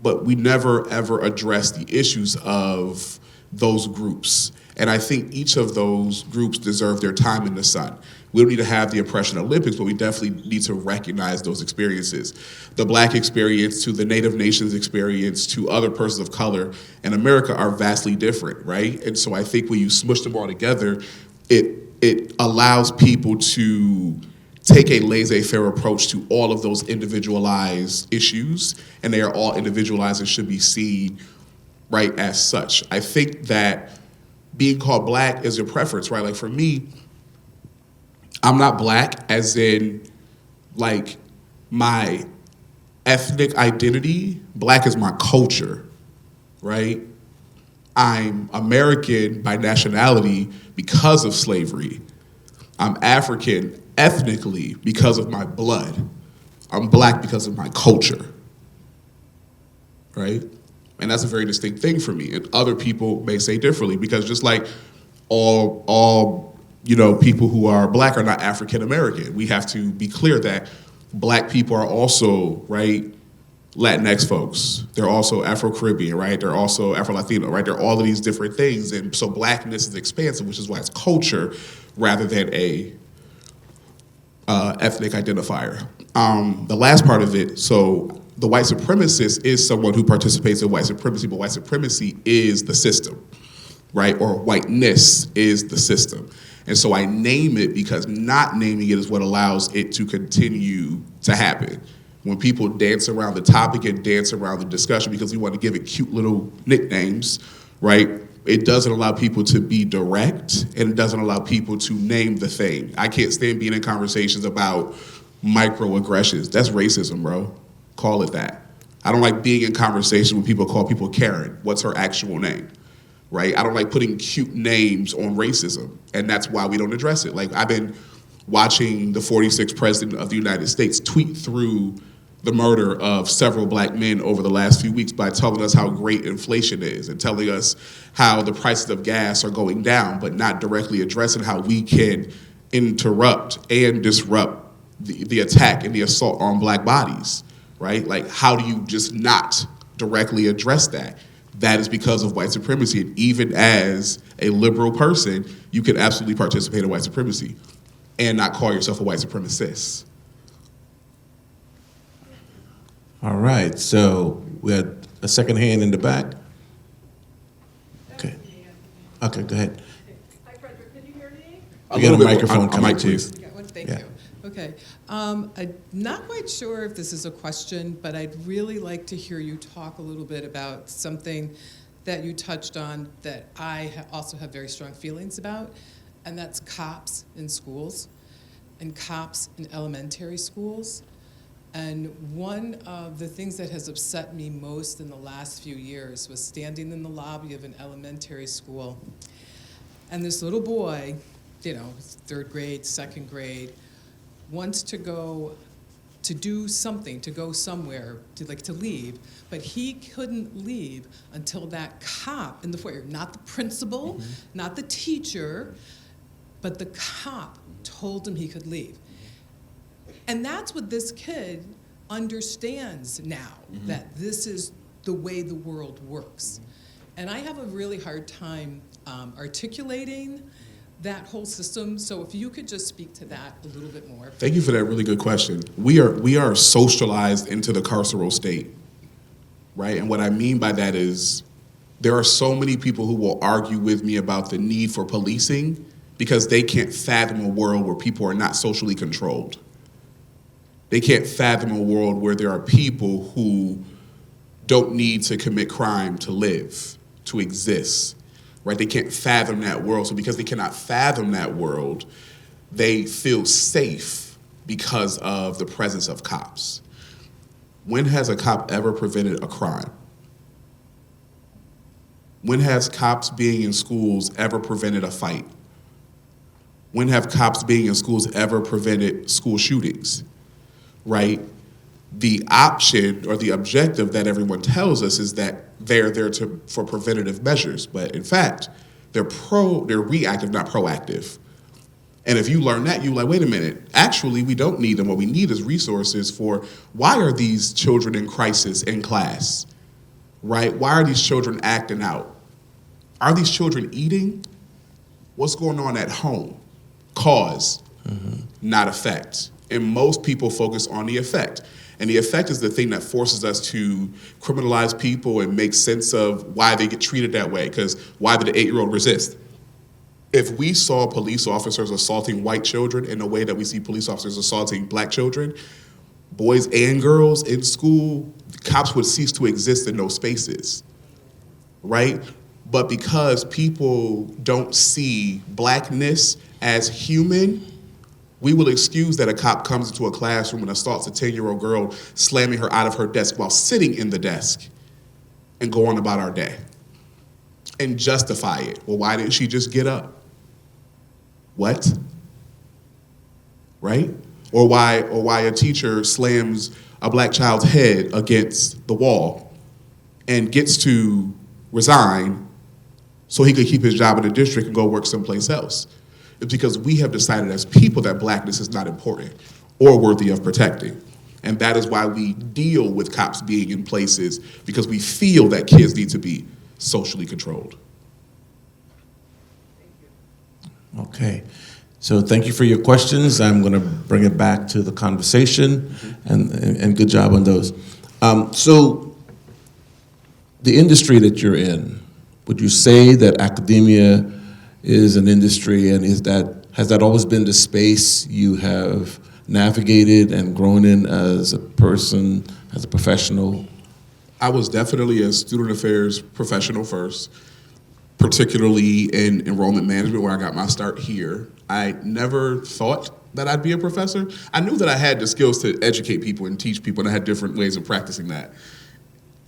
but we never ever address the issues of those groups. And I think each of those groups deserve their time in the sun. We don't need to have the Oppression Olympics, but we definitely need to recognize those experiences. The Black experience to the Native Nations experience to other persons of color in America are vastly different, right? And so I think when you smush them all together, it allows people to take a laissez-faire approach to all of those individualized issues, and they are all individualized and should be seen, right, as such. I think that being called black is your preference, right? Like for me, I'm not black as in like my ethnic identity. Black is my culture, right? I'm American by nationality because of slavery. I'm African ethnically because of my blood. I'm black because of my culture, right? And that's a very distinct thing for me. And other people may say differently, because just like all people who are black are not African American. We have to be clear that black people are also, right, Latinx folks. They're also Afro-Caribbean, right? They're also Afro-Latino, right? They're all of these different things. And so blackness is expansive, which is why it's culture rather than a ethnic identifier. The last part of it, so the white supremacist is someone who participates in white supremacy, but white supremacy is the system, right? Or whiteness is the system. And so I name it because not naming it is what allows it to continue to happen. When people dance around the topic and dance around the discussion because we want to give it cute little nicknames, right? It doesn't allow people to be direct, and it doesn't allow people to name the thing. I can't stand being in conversations about microaggressions. That's racism, bro. Call it that. I don't like being in conversations when people call people Karen. What's her actual name? Right? I don't like putting cute names on racism, and that's why we don't address it. Like, I've been watching the 46th president of the United States tweet through the murder of several black men over the last few weeks by telling us how great inflation is and telling us how the prices of gas are going down, but not directly addressing how we can interrupt and disrupt the attack and the assault on black bodies, right? Like, how do you just not directly address that? That is because of white supremacy. And even as a liberal person, you can absolutely participate in white supremacy and not call yourself a white supremacist. All right, so we had a second hand in the back. Okay. Okay, go ahead. Hi, Frederick, can you hear me? We got a microphone coming to you. You got one? Thank Yeah. you. Okay. I'm not quite sure if this is a question, but I'd really like to hear you talk a little bit about something that you touched on that I also have very strong feelings about, and that's cops in schools and cops in elementary schools. And one of the things that has upset me most in the last few years was standing in the lobby of an elementary school, and this little boy, you know, third grade, second grade, wants to go to do something, to go somewhere, to leave, but he couldn't leave until that cop in the foyer, not the principal, not the teacher, but the cop told him he could leave. And that's what this kid understands now, that this is the way the world works. And I have a really hard time articulating that whole system. So if you could just speak to that a little bit more. Thank you for that really good question. We are socialized into the carceral state, right? And what I mean by that is there are so many people who will argue with me about the need for policing because they can't fathom a world where people are not socially controlled. They can't fathom a world where there are people who don't need to commit crime to live, to exist. Right? They can't fathom that world. So because they cannot fathom that world, they feel safe because of the presence of cops. When has a cop ever prevented a crime? When has cops being in schools ever prevented a fight? When have cops being in schools ever prevented school shootings? Right? The option or the objective that everyone tells us is that they're there for preventative measures, but in fact, they're reactive, not proactive. And if you learn that, you're like, wait a minute, actually, we don't need them. What we need is resources for why are these children in crisis in class, right? Why are these children acting out? Are these children eating? What's going on at home? Cause, not effect. And most people focus on the effect. And the effect is the thing that forces us to criminalize people and make sense of why they get treated that way, because why did the 8-year-old resist? If we saw police officers assaulting white children in the way that we see police officers assaulting black children, boys and girls in school, cops would cease to exist in those spaces, right? But because people don't see blackness as human, we will excuse that a cop comes into a classroom and assaults a 10-year-old girl, slamming her out of her desk while sitting in the desk, and go on about our day and justify it. Well, why didn't she just get up? What? Right? Or why a teacher slams a black child's head against the wall and gets to resign so he could keep his job in the district and go work someplace else. It's because we have decided as people that blackness is not important or worthy of protecting. And that is why we deal with cops being in places, because we feel that kids need to be socially controlled. Okay. So thank you for your questions. I'm going to bring it back to the conversation, and good job on those. So the industry that you're in, would you say that academia is an industry, and has that always been the space you have navigated and grown in as a person, as a professional? I was definitely a student affairs professional first, particularly in enrollment management, where I got my start here. I never thought that I'd be a professor. I knew that I had the skills to educate people and teach people, and I had different ways of practicing that.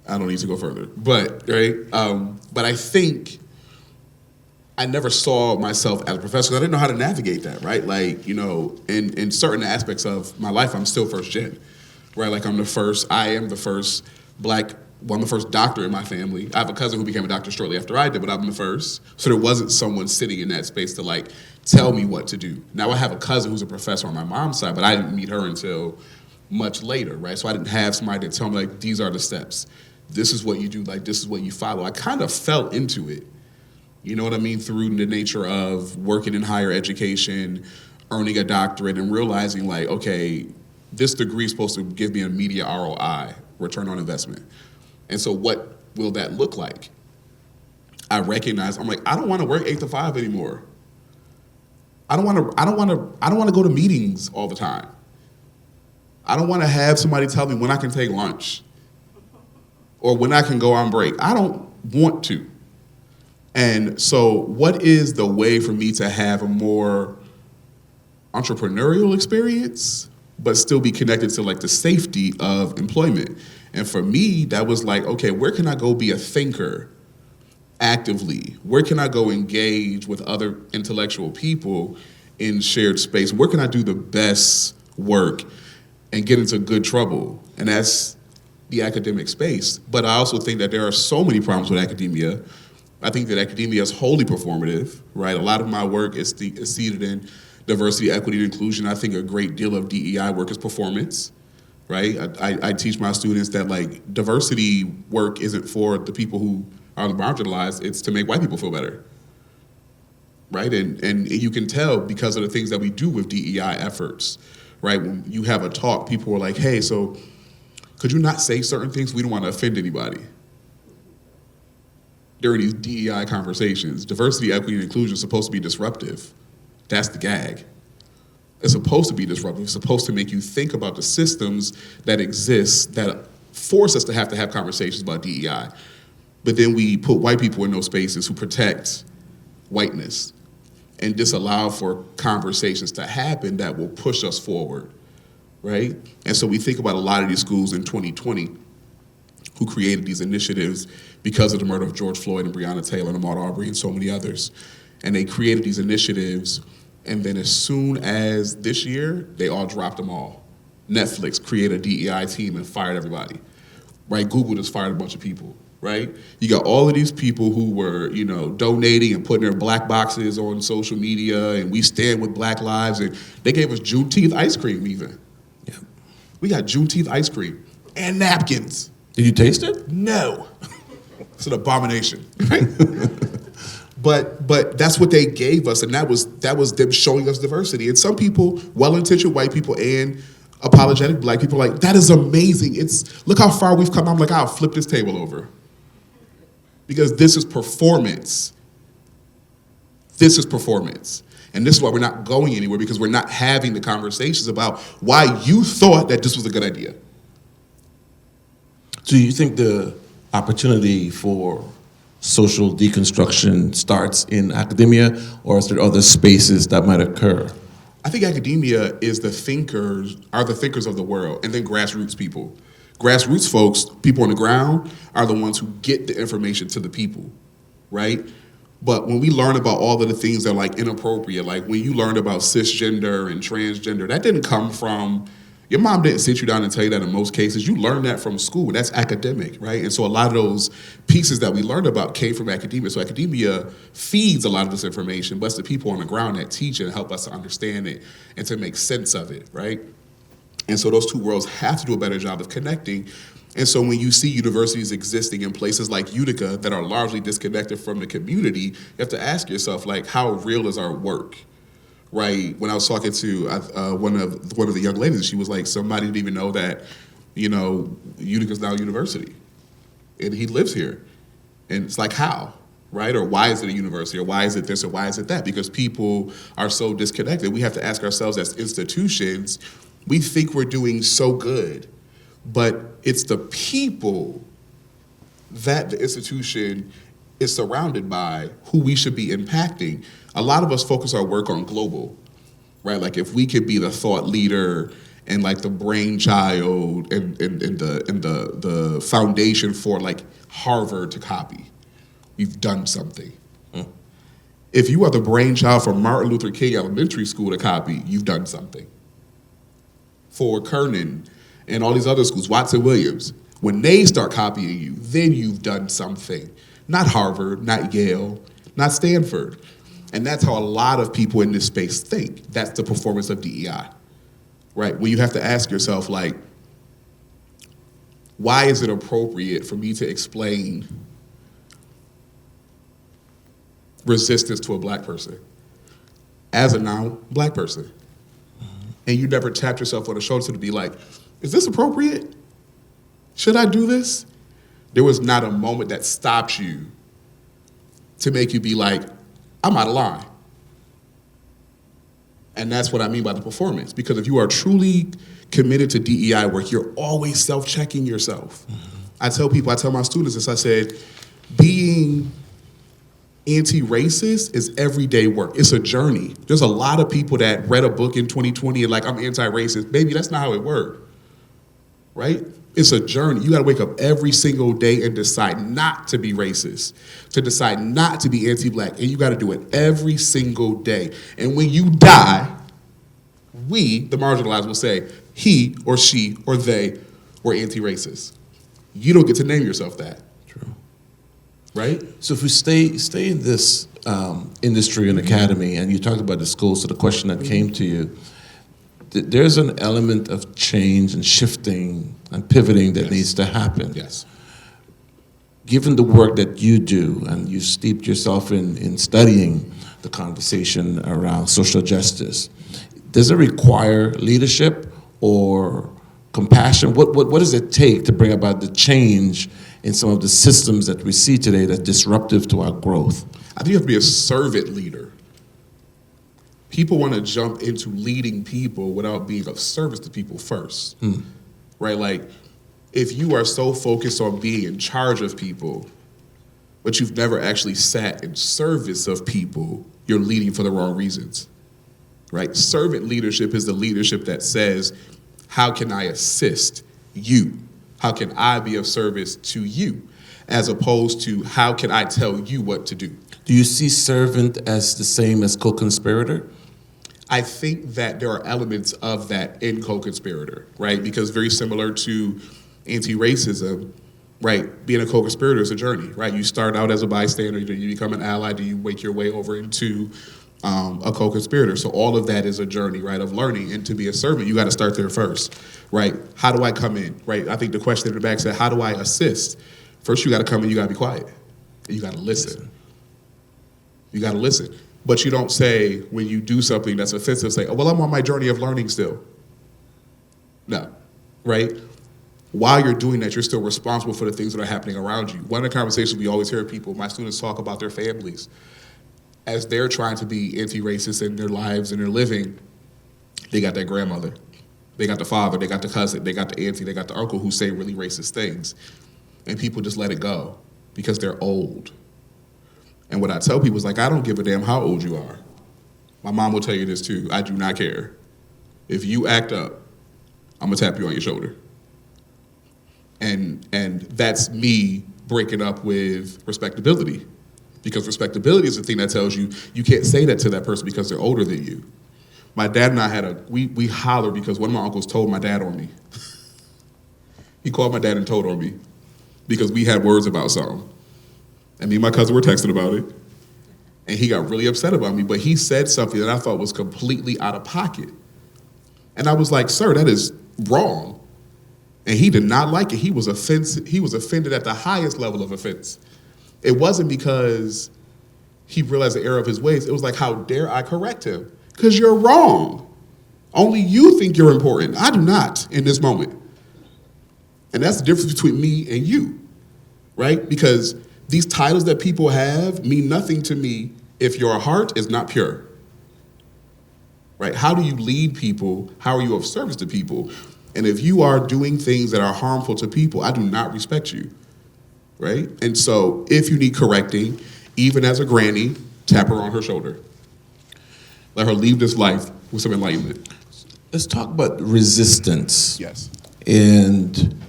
I don't need to go further, but I think I never saw myself as a professor. I didn't know how to navigate that, right? Like, you know, in certain aspects of my life, I'm still first gen, right? Like I am the first black, well, I'm the first doctor in my family. I have a cousin who became a doctor shortly after I did, but I'm the first. So there wasn't someone sitting in that space to like tell me what to do. Now I have a cousin who's a professor on my mom's side, but I didn't meet her until much later, right? So I didn't have somebody to tell me like, these are the steps. This is what you do, like this is what you follow. I kind of fell into it. You know what I mean? Through the nature of working in higher education, earning a doctorate, and realizing like, okay, this degree is supposed to give me an immediate ROI, return on investment. And so what will that look like? I recognize, I'm like, I don't want to work 8 to 5 anymore. I don't want to go to meetings all the time. I don't want to have somebody tell me when I can take lunch or when I can go on break. I don't want to. And so what is the way for me to have a more entrepreneurial experience, but still be connected to like the safety of employment? And for me, that was like, okay, where can I go be a thinker actively? Where can I go engage with other intellectual people in shared space? Where can I do the best work and get into good trouble? And that's the academic space. But I also think that there are so many problems with academia. I think that academia is wholly performative, right? A lot of my work is seated in diversity, equity, and inclusion. I think a great deal of DEI work is performance, right? I teach my students that like diversity work isn't for the people who are marginalized, it's to make white people feel better, right? And you can tell because of the things that we do with DEI efforts, right? When you have a talk, people are like, hey, so could you not say certain things? We don't want to offend anybody. During these DEI conversations, diversity, equity, and inclusion is supposed to be disruptive. That's the gag. It's supposed to be disruptive. It's supposed to make you think about the systems that exist that force us to have conversations about DEI. But then we put white people in those spaces who protect whiteness and disallow for conversations to happen that will push us forward, right? And so we think about a lot of these schools in 2020 who created these initiatives because of the murder of George Floyd and Breonna Taylor and Ahmaud Arbery and so many others. And they created these initiatives, and then as soon as this year, they all dropped them all. Netflix created a DEI team and fired everybody, right? Google just fired a bunch of people, right? You got all of these people who were, you know, donating and putting their black boxes on social media, and we stand with Black Lives, and they gave us Juneteenth ice cream even. Yeah. We got Juneteenth ice cream and napkins. Did you taste it? No. It's an abomination, right? But that's what they gave us, and that was them showing us diversity. And some people, well-intentioned white people and apologetic black people, are like, that is amazing. Look how far we've come. I'm like, I'll flip this table over. Because this is performance. This is performance. And this is why we're not going anywhere, because we're not having the conversations about why you thought that this was a good idea. Do you think the opportunity for social deconstruction starts in academia, or is there other spaces that might occur? I think academia is the thinkers of the world, and then grassroots people. Grassroots folks, people on the ground, are the ones who get the information to the people, right? But when we learn about all of the things that are like inappropriate, like when you learned about cisgender and transgender, that didn't come from, your mom didn't sit you down and tell you that in most cases. You learned that from school. That's academic, right? And so a lot of those pieces that we learned about came from academia. So academia feeds a lot of this information, but it's the people on the ground that teach it and help us to understand it and to make sense of it, right? And so those two worlds have to do a better job of connecting. And so when you see universities existing in places like Utica that are largely disconnected from the community, you have to ask yourself, like, how real is our work? Right, when I was talking to one of the young ladies, she was like, somebody didn't even know that, you know, Utica's now a university, and he lives here, and it's like, how, right? Or why is it a university, or why is it this, or why is it that? Because people are so disconnected. We have to ask ourselves as institutions, we think we're doing so good, but it's the people that the institution is surrounded by who we should be impacting. A lot of us focus our work on global, right? Like if we could be the thought leader and like the brainchild and the foundation for like Harvard to copy, we've done something. If you are the brainchild for Martin Luther King Elementary School to copy, you've done something. For Kernan and all these other schools, Watson Williams, when they start copying you, then you've done something. Not Harvard, not Yale, not Stanford. And that's how a lot of people in this space think. That's the performance of DEI, right? When you have to ask yourself, like, why is it appropriate for me to explain resistance to a black person as a non-black person? And you never tapped yourself on the shoulder to be like, is this appropriate? Should I do this? There was not a moment that stopped you to make you be like, I'm out of line. And that's what I mean by the performance. Because if you are truly committed to DEI work, you're always self-checking yourself. Mm-hmm. I tell my students this, I said, being anti-racist is everyday work. It's a journey. There's a lot of people that read a book in 2020 and like, I'm anti-racist. Baby, that's not how it worked, right? It's a journey. You gotta wake up every single day and decide not to be racist, to decide not to be anti-black, and you gotta do it every single day. And when you die, we, the marginalized, will say, he or she or they were anti-racist. You don't get to name yourself that. True. Right? So if we stay in this industry and academy, and you talked about the schools, so the question that came to you, there's an element of change and shifting and pivoting that needs to happen. Yes. Given the work that you do, and you steeped yourself in studying the conversation around social justice, does it require leadership or compassion? What does it take to bring about the change in some of the systems that we see today that's disruptive to our growth? I think you have to be a servant leader. People want to jump into leading people without being of service to people first, right? Like, if you are so focused on being in charge of people, but you've never actually sat in service of people, you're leading for the wrong reasons, right? Servant leadership is the leadership that says, how can I assist you? How can I be of service to you? As opposed to, how can I tell you what to do? Do you see servant as the same as co-conspirator? I think that there are elements of that in co-conspirator, right? Because very similar to anti-racism, right? Being a co-conspirator is a journey, right? You start out as a bystander, then you become an ally, then you make your way over into a co-conspirator. So all of that is a journey, right, of learning. And to be a servant, you got to start there first, right? How do I come in, right? I think the question in the back said, how do I assist? First, you got to come in, you got to be quiet. And you got to listen. You got to listen. But you don't say, when you do something that's offensive, say, oh, well, I'm on my journey of learning still. No, right? While you're doing that, you're still responsible for the things that are happening around you. One of the conversations we always hear people, my students talk about their families. As they're trying to be anti-racist in their lives and their living, they got that grandmother, they got the father, they got the cousin, they got the auntie, they got the uncle who say really racist things. And people just let it go because they're old. And what I tell people is like, I don't give a damn how old you are. My mom will tell you this too. I do not care. If you act up, I'm gonna tap you on your shoulder. And that's me breaking up with respectability. Because respectability is the thing that tells you you can't say that to that person because they're older than you. My dad and I we hollered because one of my uncles told my dad on me. He called my dad and told on me because we had words about something. And me and my cousin were texting about it. And he got really upset about me, but he said something that I thought was completely out of pocket. And I was like, sir, that is wrong. And he did not like it. He was offended at the highest level of offense. It wasn't because he realized the error of his ways. It was like, how dare I correct him? Because you're wrong. Only you think you're important. I do not in this moment. And that's the difference between me and you, right? Because these titles that people have mean nothing to me if your heart is not pure, right? How do you lead people? How are you of service to people? And if you are doing things that are harmful to people, I do not respect you, right? And so if you need correcting, even as a granny, tap her on her shoulder. Let her leave this life with some enlightenment. Let's talk about resistance. Yes. And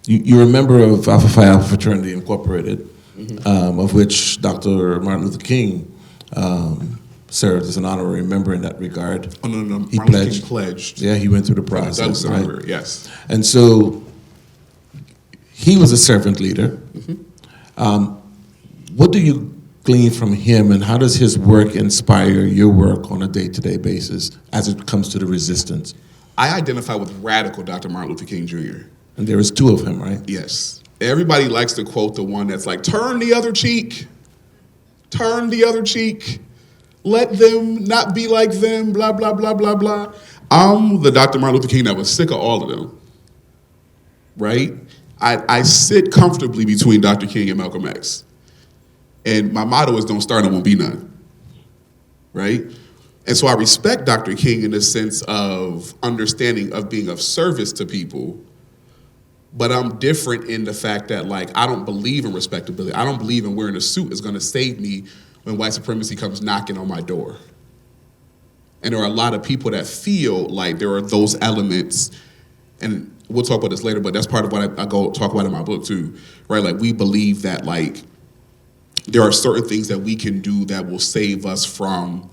you're a member of Alpha Phi Alpha Fraternity Incorporated, of which Dr. Martin Luther King served as an honorary member in that regard. Oh, no. He Martin Luther pledged. King pledged. Yeah, he went through the process, right? Honorary, yes. And so he was a servant leader. What do you glean from him, and how does his work inspire your work on a day-to-day basis as it comes to the resistance? I identify with radical Dr. Martin Luther King Jr. And there is two of him, right? Yes. Everybody likes to quote the one that's like, turn the other cheek. Turn the other cheek. Let them not be like them, blah, blah, blah, blah, blah. I'm the Dr. Martin Luther King that was sick of all of them, right? I sit comfortably between Dr. King and Malcolm X. And my motto is don't start and won't be none, right? And so I respect Dr. King in the sense of understanding of being of service to people, But I'm different in the fact that, like, I don't believe in respectability. I don't believe in wearing a suit is going to save me when white supremacy comes knocking on my door. And there are a lot of people that feel like there are those elements, and we'll talk about this later, but that's part of what I go talk about in my book too, right? Like, we believe that, like, there are certain things that we can do that will save us from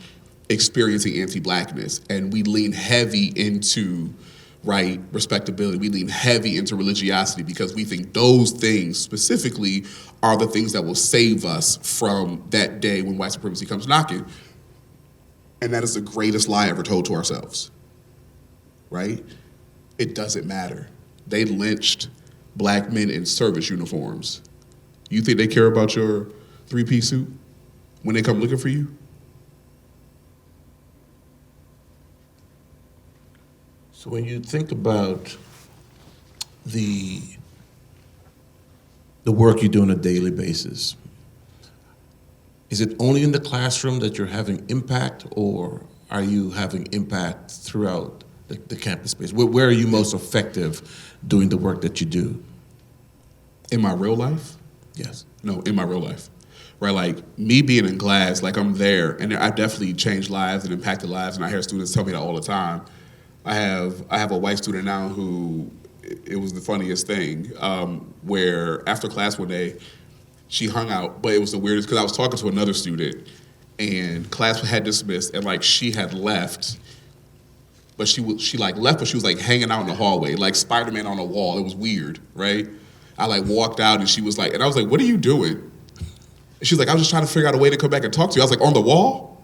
experiencing anti-blackness, and we lean heavy into, right, respectability. We lean heavy into religiosity because we think those things specifically are the things that will save us from that day when white supremacy comes knocking. And that is the greatest lie ever told to ourselves, right? It doesn't matter. They lynched black men in service uniforms. You think they care about your three-piece suit when they come looking for you? So when you think about the work you do on a daily basis, is it only in the classroom that you're having impact, or are you having impact throughout the campus space? Where are you most effective doing the work that you do? In my real life? Yes. No, in my real life. Right, like, me being in class, like, I'm there, and I've definitely changed lives and impacted lives, and I hear students tell me that all the time. I have a white student now who, it was the funniest thing, where after class one day, she hung out, but it was the weirdest, because I was talking to another student, and class had dismissed, and, like, she had left, but she like left, but she was, like, hanging out in the hallway, like Spider-Man on a wall. It was weird, right? I, like, walked out, and she was like, and I was like, what are you doing? And she was like, I was just trying to figure out a way to come back and talk to you. I was like, on the wall?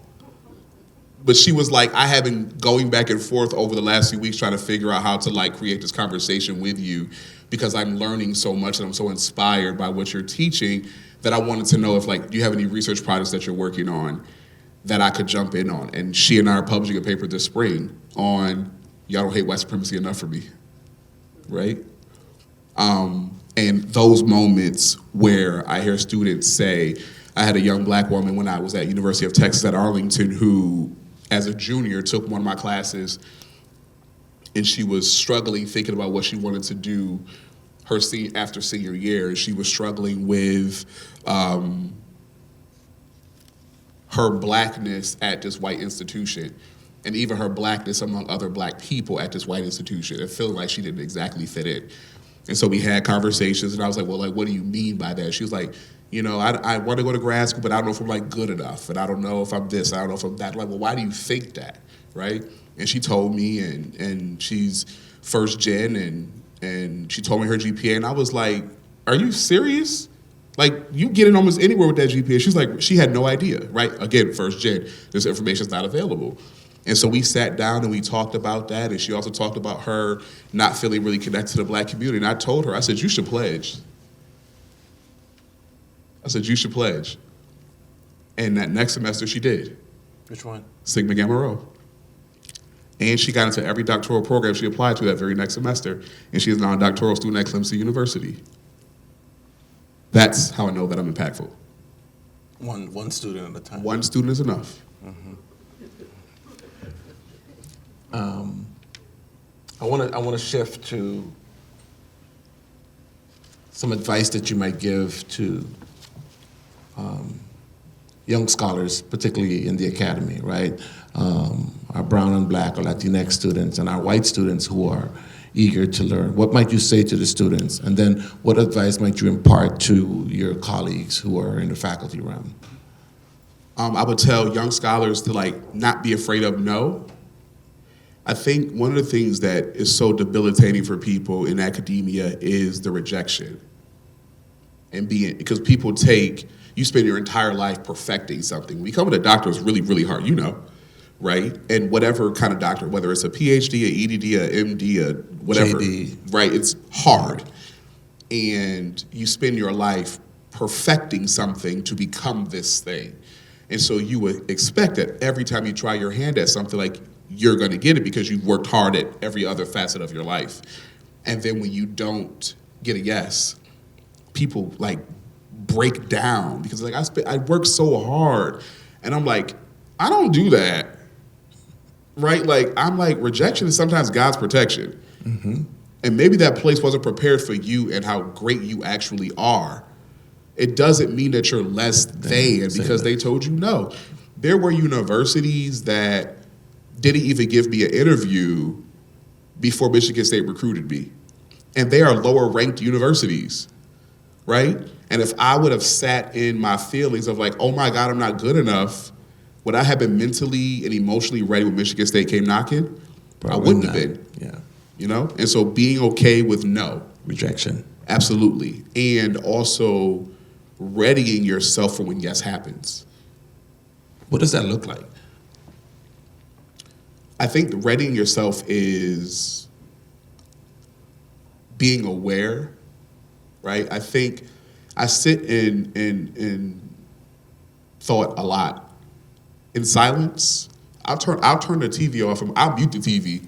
But she was like, I have been going back and forth over the last few weeks trying to figure out how to, like, create this conversation with you, because I'm learning so much and I'm so inspired by what you're teaching that I wanted to know if, like, do you have any research projects that you're working on that I could jump in on? And she and I are publishing a paper this spring on Y'all Don't Hate White Supremacy Enough for Me, right? And those moments where I hear students say, I had a young black woman when I was at University of Texas at Arlington who, as a junior, took one of my classes, and she was struggling, thinking about what she wanted to do after senior year. She was struggling with her blackness at this white institution, and even her blackness among other black people at this white institution, and feeling like she didn't exactly fit in. And so we had conversations, and I was like, well, like, what do you mean by that? She was like, you know, I want to go to grad school, but I don't know if I'm, like, good enough, and I don't know if I'm this, I don't know if I'm that. Like, well, why do you think that, right? And she told me, and she's first gen, and she told me her GPA, and I was like, are you serious? Like, you get in almost anywhere with that GPA. She was like, she had no idea, right? Again, first gen, this information's not available. And so we sat down and we talked about that, and she also talked about her not feeling really connected to the black community. And I told her, I said, you should pledge. I said, you should pledge. And that next semester she did. Which one? Sigma Gamma Rho. And she got into every doctoral program she applied to that very next semester, and she is now a doctoral student at Clemson University. That's how I know that I'm impactful. One student at a time. One student is enough. Mm-hmm. I want to shift to some advice that you might give to young scholars, particularly in the academy, right? Our brown and black or Latinx students and our white students who are eager to learn. What might you say to the students? And then what advice might you impart to your colleagues who are in the faculty realm? I would tell young scholars to, like, not be afraid of no. I think one of the things that is so debilitating for people in academia is the rejection. And because people you spend your entire life perfecting something. Becoming a doctor is really, really hard, you know, right? And whatever kind of doctor, whether it's a PhD, a EDD, a MD, a whatever, JD. right? It's hard. And you spend your life perfecting something to become this thing. And so you would expect that every time you try your hand at something, like, you're going to get it because you've worked hard at every other facet of your life. And then when you don't get a yes, people, like, break down because, like, I worked so hard. And I'm like, I don't do that, right? Like, I'm like, rejection is sometimes God's protection. Mm-hmm. and maybe that place wasn't prepared for you and how great you actually are, it doesn't mean that you're less than because they told you no. There were universities that didn't even give me an interview before Michigan State recruited me. And they are lower ranked universities, right? And if I would have sat in my feelings of like, oh my God, I'm not good enough, would I have been mentally and emotionally ready when Michigan State came knocking? Probably I wouldn't not. have been. Yeah. You know? And so being okay with no. Rejection. Absolutely. And also readying yourself for when yes happens. What does that look like? I think readying yourself is being aware, right? I think I sit in thought a lot. In silence, I'll turn the TV off and I'll mute the TV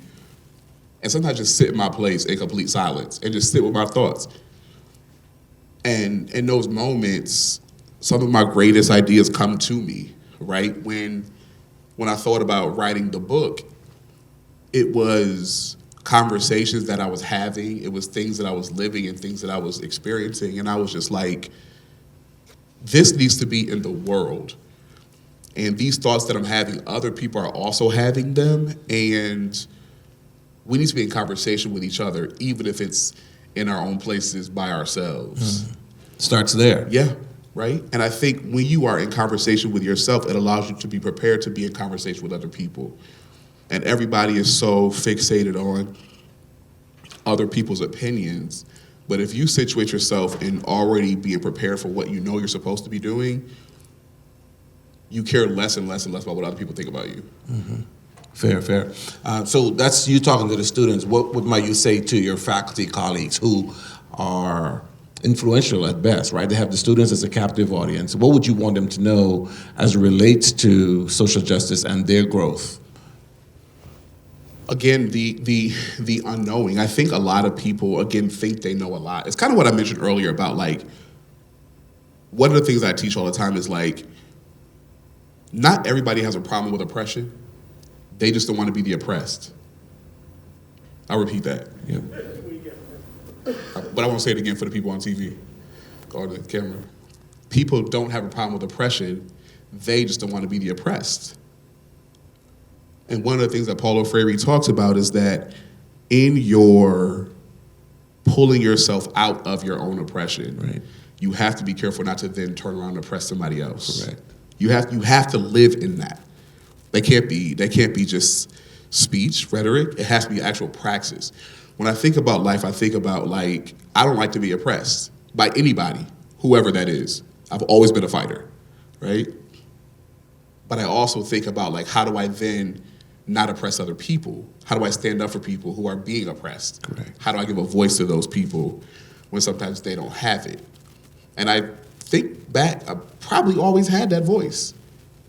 and sometimes just sit in my place in complete silence and just sit with my thoughts. And in those moments, some of my greatest ideas come to me, right? When I thought about writing the book, it was conversations that I was having, it was things that I was living and things that I was experiencing, and I was just like, this needs to be in the world. And these thoughts that I'm having, other people are also having them, and we need to be in conversation with each other, even if it's in our own places by ourselves. Starts there. Yeah, right? And I think when you are in conversation with yourself, it allows you to be prepared to be in conversation with other people. And everybody is so fixated on other people's opinions. But if you situate yourself in already being prepared for what you know you're supposed to be doing, you care less and less and less about what other people think about you. Mm-hmm. Fair. So that's you talking to the students. What might you say to your faculty colleagues who are influential at best, right? They have the students as a captive audience. What would you want them to know as it relates to social justice and their growth? Again, the unknowing. I think a lot of people, again, think they know a lot. It's kind of what I mentioned earlier about, like, one of the things I teach all the time is, like, not everybody has a problem with oppression. They just don't want to be the oppressed. I'll repeat that. Yeah. But I won't say it again for the people on TV or the camera. People don't have a problem with oppression. They just don't want to be the oppressed. And one of the things that Paulo Freire talks about is that in your pulling yourself out of your own oppression, right, you have to be careful not to then turn around and oppress somebody else. Correct. You have to live in that. They can't be just speech, rhetoric. It has to be actual praxis. When I think about life, I think about, like, I don't like to be oppressed by anybody, whoever that is. I've always been a fighter, right? But I also think about, like, how do I then not oppress other people? How do I stand up for people who are being oppressed? Correct. How do I give a voice to those people when sometimes they don't have it? And I think back, I probably always had that voice.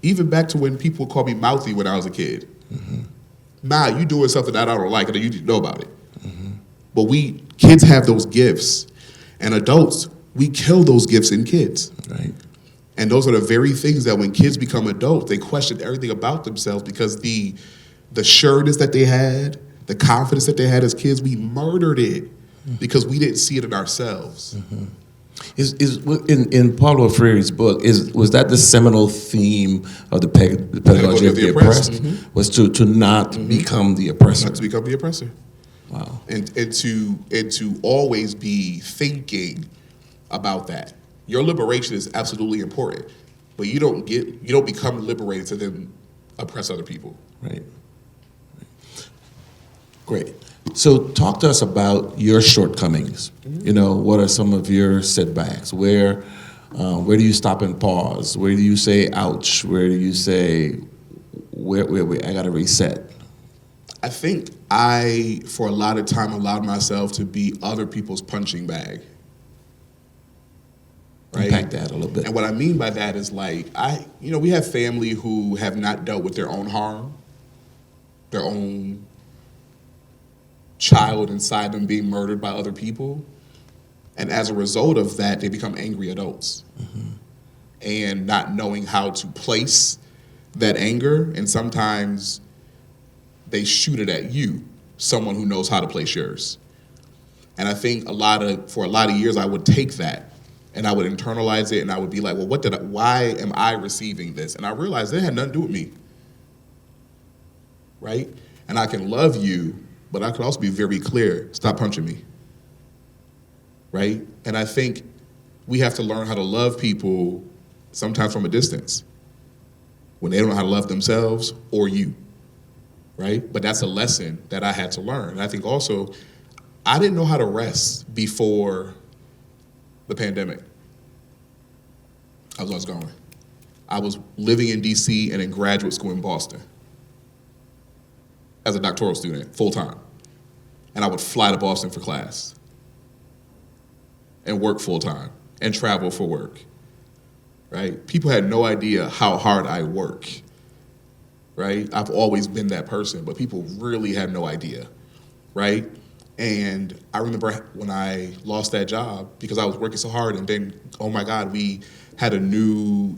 Even back to when people would call me mouthy when I was a kid. Mm-hmm. Nah, you doing something that I don't like, and you didn't know about it. Mm-hmm. But kids have those gifts, and adults, we kill those gifts in kids. Right. And those are the very things that when kids become adults, they question everything about themselves because the sureness that they had, the confidence that they had as kids, we murdered it because we didn't see it in ourselves. Mm-hmm. Is in Paulo Freire's book, was that the seminal theme of the pedagogy of the oppressed? Mm-hmm. Was to not become the oppressor. Not to become the oppressor. Wow. And to always be thinking about that. Your liberation is absolutely important, but you don't become liberated to then oppress other people. Right. Great. So talk to us about your shortcomings. Mm-hmm. You know, what are some of your setbacks? Where do you stop and pause? Where do you say, ouch? Where do you say, where I got to reset? I think for a lot of time, allowed myself to be other people's punching bag. Right? Unpack that a little bit. And what I mean by that is, like, we have family who have not dealt with their own harm, their own child inside them being murdered by other people. And as a result of that, they become angry adults. Mm-hmm. And not knowing how to place that anger, and sometimes they shoot it at you, someone who knows how to place yours. And I think for a lot of years, I would take that and I would internalize it and I would be like, well, why am I receiving this? And I realized it had nothing to do with me, right? And I can love you, but I could also be very clear, stop punching me, right? And I think we have to learn how to love people sometimes from a distance when they don't know how to love themselves or you, right? But that's a lesson that I had to learn. And I think also, I didn't know how to rest before the pandemic. I was going. I was living in DC and in graduate school in Boston as a doctoral student, full time. And I would fly to Boston for class and work full time and travel for work, right? People had no idea how hard I work, right? I've always been that person, but people really had no idea, right? And I remember when I lost that job because I was working so hard, and then, oh my God, we had a new,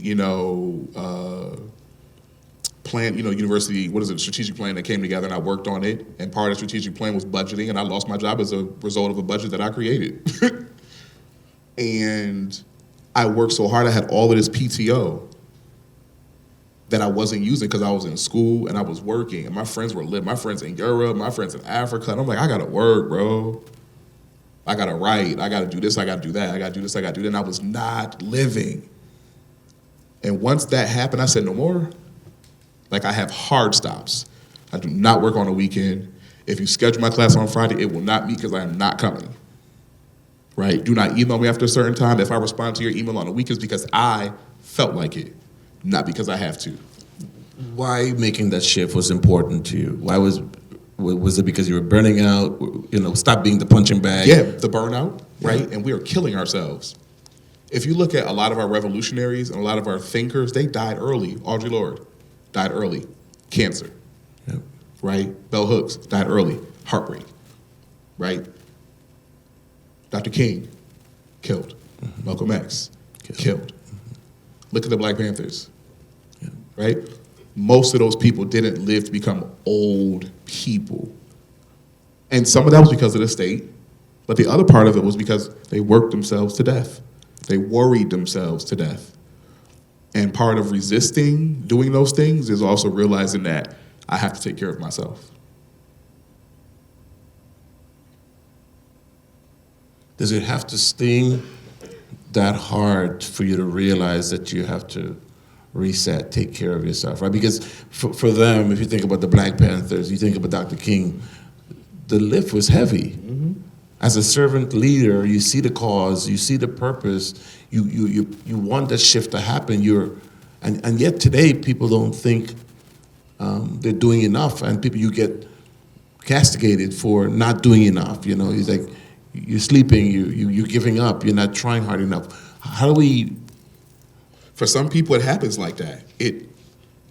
plan, university, strategic plan that came together, and I worked on it, and part of the strategic plan was budgeting, and I lost my job as a result of a budget that I created. And I worked so hard, I had all of this PTO that I wasn't using because I was in school and I was working, and my friends were living. My friends in Europe, my friends in Africa, and I'm like, I gotta work, bro. I gotta write, I gotta do this, I gotta do that, I gotta do this, I gotta do that, and I was not living. And once that happened, I said, no more. Like, I have hard stops. I do not work on a weekend. If you schedule my class on Friday, it will not meet because I am not coming. Right? Do not email me after a certain time. If I respond to your email on the weekends because I felt like it, not because I have to. Why making that shift was important to you? Why was it because you were burning out? Stop being the punching bag. Yeah, the burnout, right? Yeah. And we are killing ourselves. If you look at a lot of our revolutionaries and a lot of our thinkers, they died early. Audre Lorde died early, cancer, yep. Right? Bell Hooks died early, heartbreak, right? Dr. King, killed. Mm-hmm. Malcolm X, killed. Mm-hmm. Look at the Black Panthers, yeah. Right? Most of those people didn't live to become old people. And some of that was because of the state, but the other part of it was because they worked themselves to death. They worried themselves to death. And part of resisting doing those things is also realizing that I have to take care of myself. Does it have to sting that hard for you to realize that you have to reset, take care of yourself, right? Because for them, if you think about the Black Panthers, you think about Dr. King, the lift was heavy. Mm-hmm. As a servant leader, you see the cause, you see the purpose, you want that shift to happen. And yet today, people don't think they're doing enough, and you get castigated for not doing enough. It's like you're sleeping, you're giving up, you're not trying hard enough. How do we? For some people, it happens like that. It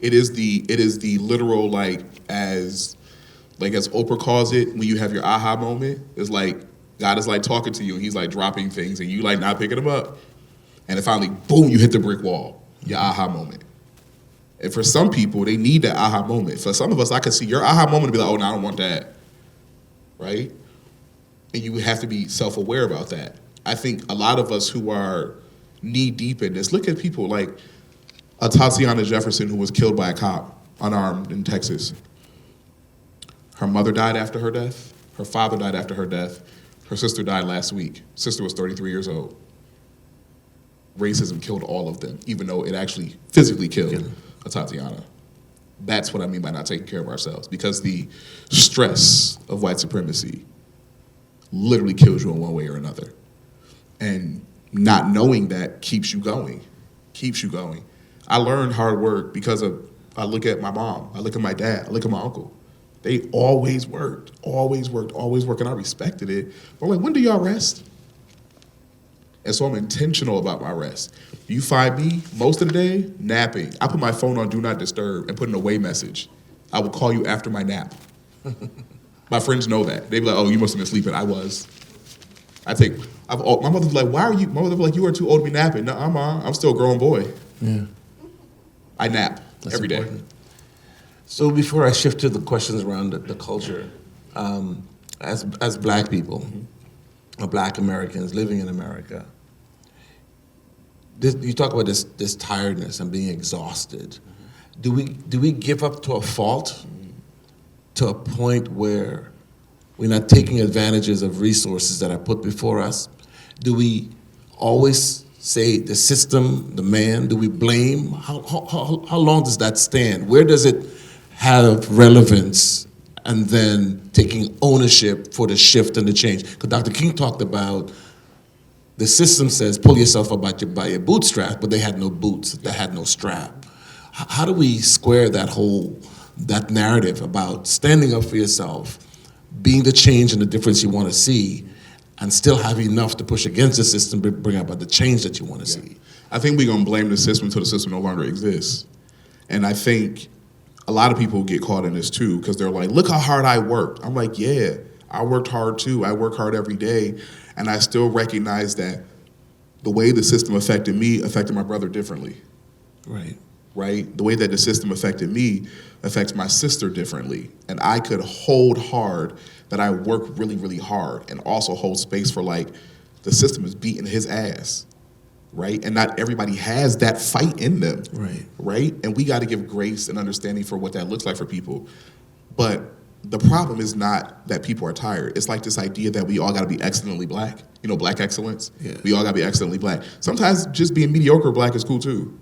is the literal as Oprah calls it, when you have your aha moment. It's like God is talking to you, and He's dropping things, and you not picking them up, and then finally, boom, you hit the brick wall. Your aha moment. And for some people, they need that aha moment. For some of us, I could see your aha moment and be like, oh, no, I don't want that, right? And you have to be self-aware about that. I think a lot of us who are knee-deep in this, look at people like Tatiana Jefferson, who was killed by a cop, unarmed, in Texas. Her mother died after her death. Her father died after her death. Her sister died last week. Sister was 33 years old. Racism killed all of them, even though it actually physically killed Tatiana. That's what I mean by not taking care of ourselves, because the stress of white supremacy literally kills you in one way or another. And not knowing that keeps you going. I learned hard work because I look at my mom, I look at my dad, I look at my uncle. They always worked, and I respected it. But I'm like, when do y'all rest? And so I'm intentional about my rest. You find me most of the day napping. I put my phone on Do Not Disturb and put an away message. I will call you after my nap. My friends know that. They be like, oh, you must have been sleeping. I was. My mother was like, why are you? My mother was like, you are too old to be napping. No, I'm still a grown boy. Yeah. I nap every day. So before I shift to the questions around the culture, as Black people, of Black Americans living in America, you talk about this tiredness and being exhausted. Do we give up to a fault, to a point where we're not taking advantages of resources that are put before us? Do we always say the system, the man? Do we blame? How long does that stand? Where does it have relevance? And then taking ownership for the shift and the change. Because Dr. King talked about the system says pull yourself up by your bootstrap, but they had no boots, they had no strap. How do we square that narrative about standing up for yourself, being the change and the difference you want to see, and still have enough to push against the system to bring about the change that you want to see? I think we're going to blame the system until the system no longer exists. And I think a lot of people get caught in this too, because they're like, look how hard I worked. I'm like, yeah, I worked hard too. I work hard every day. And I still recognize that the way the system affected me affected my brother differently. Right? The way that the system affected me affects my sister differently. And I could hold hard that I work really, really hard, and also hold space for, like, the system is beating his ass. Right? And not everybody has that fight in them. Right? And we got to give grace and understanding for what that looks like for people. But the problem is not that people are tired. It's like this idea that we all got to be excellently Black. You know, Black excellence. Yeah. We all got to be excellently Black. Sometimes just being mediocre Black is cool too.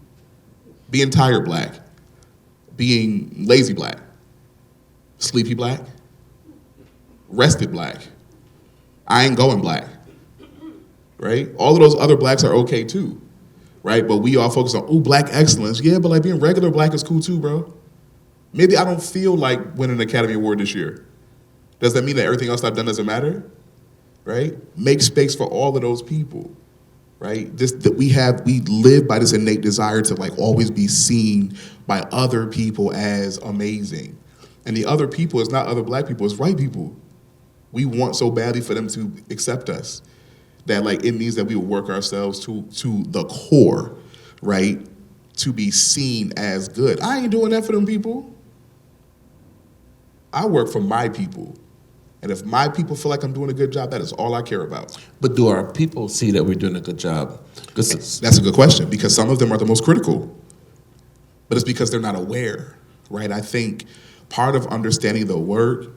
Being tired Black. Being lazy Black. Sleepy Black. Rested Black. I ain't going Black. Right? All of those other Blacks are okay too. Right? But we all focus on, ooh, Black excellence. Yeah, but like being regular Black is cool too, bro. Maybe I don't feel like winning an Academy Award this year. Does that mean that everything else I've done doesn't matter? Right? Make space for all of those people. Right? We live by this innate desire to, like, always be seen by other people as amazing. And the other people is not other Black people, it's white people. We want so badly for them to accept us that, like, it means that we will work ourselves to the core, right? To be seen as good. I ain't doing that for them people. I work for my people. And if my people feel like I'm doing a good job, that is all I care about. But do our people see that we're doing a good job? That's a good question, because some of them are the most critical. But it's because they're not aware, right? I think part of understanding the word,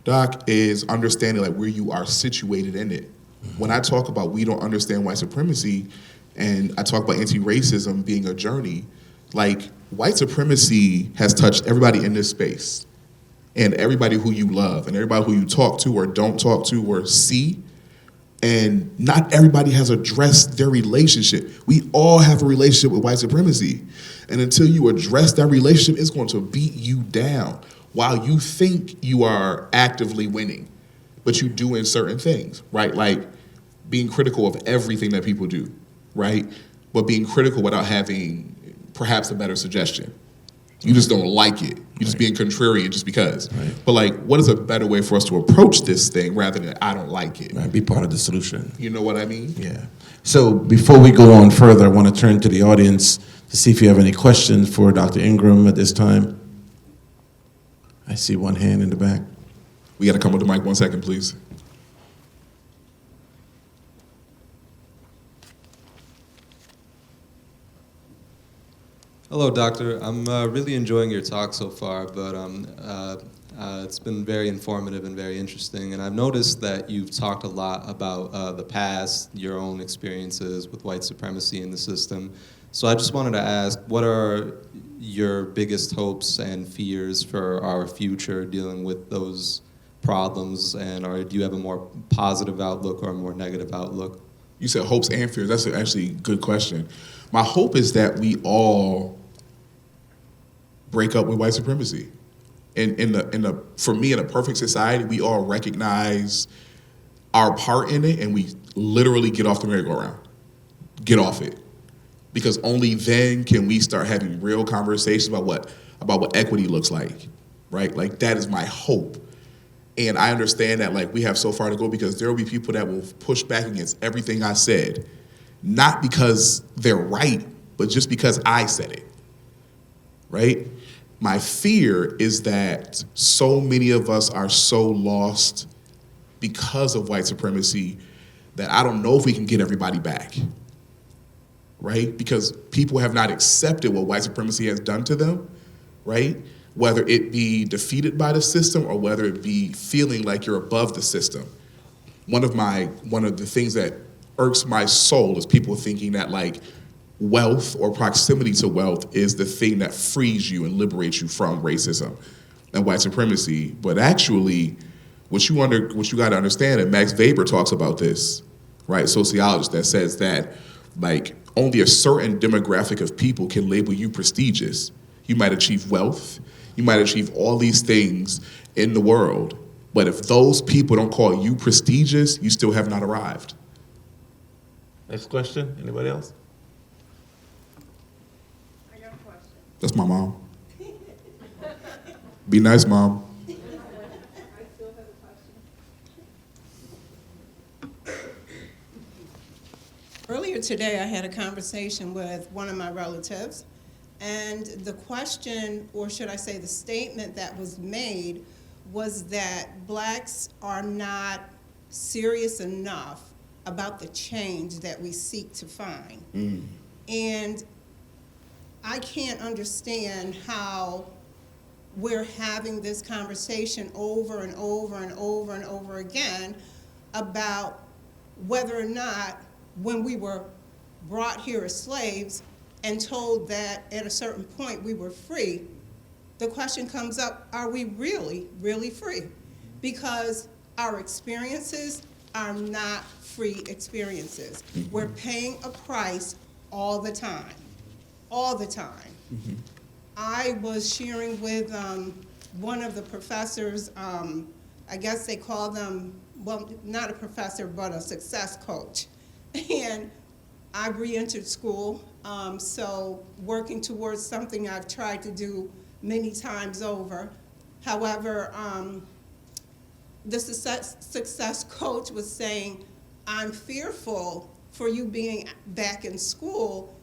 Doc, is understanding, like, where you are situated in it. When I talk about we don't understand white supremacy, and I talk about anti-racism being a journey, like, white supremacy has touched everybody in this space. And everybody who you love, and everybody who you talk to or don't talk to or see. And not everybody has addressed their relationship. We all have a relationship with white supremacy. And until you address that relationship, it's going to beat you down while you think you are actively winning. But you doing certain things, right? Like being critical of everything that people do, right? But being critical without having perhaps a better suggestion. You just don't like it. You're just being contrarian just because. Right. But, like, what is a better way for us to approach this thing rather than I don't like it? Right, be part of the solution. You know what I mean? Yeah. So before we go on further, I want to turn to the audience to see if you have any questions for Dr. Engram at this time. I see one hand in the back. We got to come with the mic 1 second, please. Hello, Doctor. I'm really enjoying your talk so far, but it's been very informative and very interesting. And I've noticed that you've talked a lot about the past, your own experiences with white supremacy in the system. So I just wanted to ask, what are your biggest hopes and fears for our future dealing with those problems? And do you have a more positive outlook or a more negative outlook? You said hopes and fears. That's actually a good question. My hope is that we all break up with white supremacy. For me, in a perfect society, we all recognize our part in it, and we literally get off the merry-go-round. Get off it. Because only then can we start having real conversations about what equity looks like, right? Like, that is my hope. And I understand that, like, we have so far to go, because there will be people that will push back against everything I said, not because they're right, but just because I said it, right? My fear is that so many of us are so lost because of white supremacy that I don't know if we can get everybody back, right? Because people have not accepted what white supremacy has done to them, right? Whether it be defeated by the system or whether it be feeling like you're above the system. One of the things that irks my soul is people thinking that like wealth or proximity to wealth is the thing that frees you and liberates you from racism and white supremacy. But actually, what you got to understand, and Max Weber talks about this, right? Sociologist that says that like only a certain demographic of people can label you prestigious. You might achieve wealth, you might achieve all these things in the world, but if those people don't call you prestigious, you still have not arrived. Next question, anybody else? I got a question. That's my mom. Be nice, Mom. I still have a question. Earlier today, I had a conversation with one of my relatives, and the question, or should I say the statement that was made, was that blacks are not serious enough about the change that we seek to find. And I can't understand how we're having this conversation over and over and over and over again about whether or not when we were brought here as slaves and told that at a certain point we were free, the question comes up, are we really, really free? Because our experiences are not free experiences. We're paying a price all the time, all the time. I was sharing with one of the professors, I guess they call them, well, not a professor, but a success coach. And I re-entered school, so working towards something I've tried to do many times over. However, the success coach was saying, I'm fearful for you being back in school.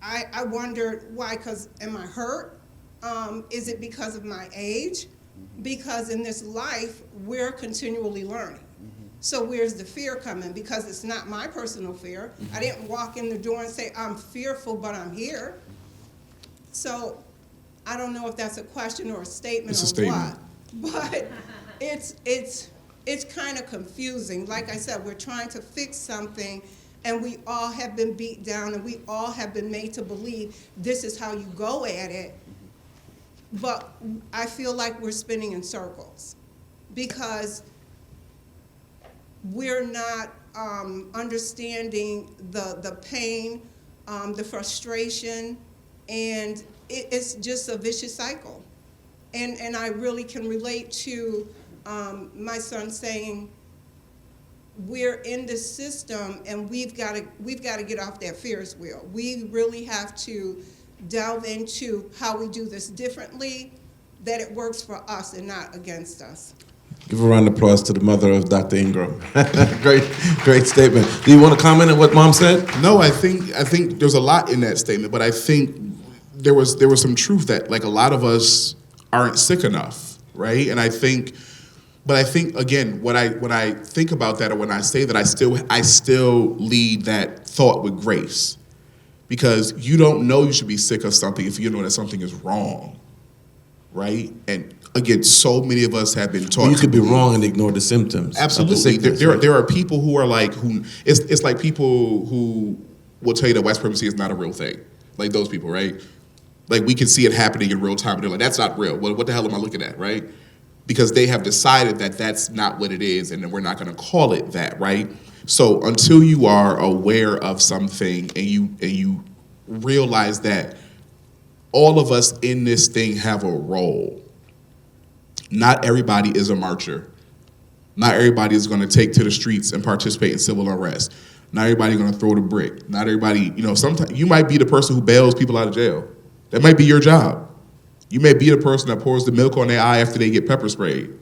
I wondered why, because am I hurt? Is it because of my age? Because in this life, we're continually learning. So where's the fear coming? Because it's not my personal fear. I didn't walk in the door and say, I'm fearful, but I'm here. So I don't know if that's a question or a statement It's a or statement. what, but it's kind of confusing. Like I said, we're trying to fix something, and we all have been beat down, and we all have been made to believe this is how you go at it. But I feel like we're spinning in circles because we're not understanding the pain, the frustration, and it's just a vicious cycle. And I really can relate to my son saying, we're in this system and we've got to get off that Ferris wheel. We really have to delve into how we do this differently, that it works for us and not against us. Give a round of applause to the mother of Dr. Engram. Great statement. Do you want to comment on what Mom said? No, I think there's a lot in that statement, but I think there was some truth that like a lot of us aren't sick enough, right? And I think again, when I think about that, or when I say that, I still lead that thought with grace, because you don't know you should be sick of something if you know that something is wrong, right? And again, so many of us have been taught. You could be wrong and ignore the symptoms. Absolutely, of the sickness, there are people who are like it's like people who will tell you that white supremacy is not a real thing, like those people, right? Like we can see it happening in real time, and they're like, that's not real. What the hell am I looking at, right? Because they have decided that that's not what it is, and then we're not going to call it that, right? So until you are aware of something and you realize that all of us in this thing have a role. Not everybody is a marcher. Not everybody is going to take to the streets and participate in civil unrest. Not everybody is going to throw the brick. Not everybody, sometimes you might be the person who bails people out of jail. That might be your job. You may be the person that pours the milk on their eye after they get pepper sprayed.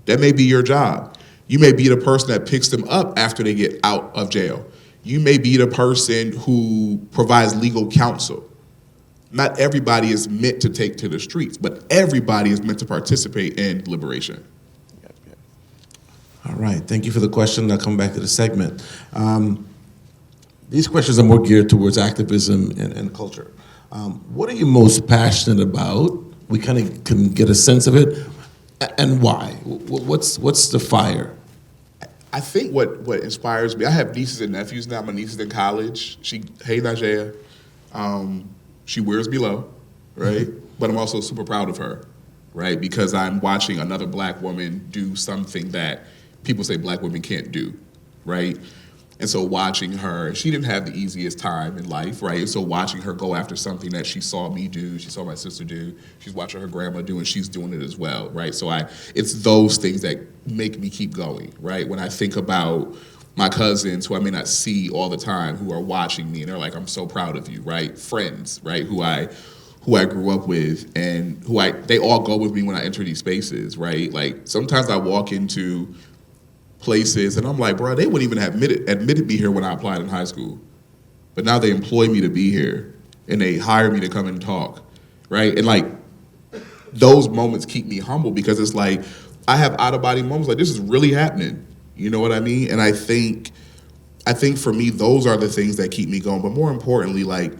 That may be your job. You may be the person that picks them up after they get out of jail. You may be the person who provides legal counsel. Not everybody is meant to take to the streets, but everybody is meant to participate in liberation. All right, thank you for the question. I'll come back to the segment. These questions are more geared towards activism and culture. What are you most passionate about? We kind of can get a sense of it, and why? What's the fire? I think what inspires me, I have nieces and nephews now. My niece is in college. Hey Najee, she wears me low, right? But I'm also super proud of her, right? Because I'm watching another black woman do something that people say black women can't do, right? And so watching her, she didn't have the easiest time in life, right? And so watching her go after something that she saw me do, she saw my sister do, she's watching her grandma do, and she's doing it as well, right? So it's those things that make me keep going, right? When I think about my cousins who I may not see all the time, who are watching me, and they're like, I'm so proud of you, right? Friends, right? Who I grew up with, and they all go with me when I enter these spaces, right? Like sometimes I walk into places and I'm like, bro, they wouldn't even have admitted me here when I applied in high school. But now they employ me to be here and they hire me to come and talk, right? And like those moments keep me humble because it's like I have out-of-body moments like this is really happening. You know what I mean? And I think for me, those are the things that keep me going. But more importantly, like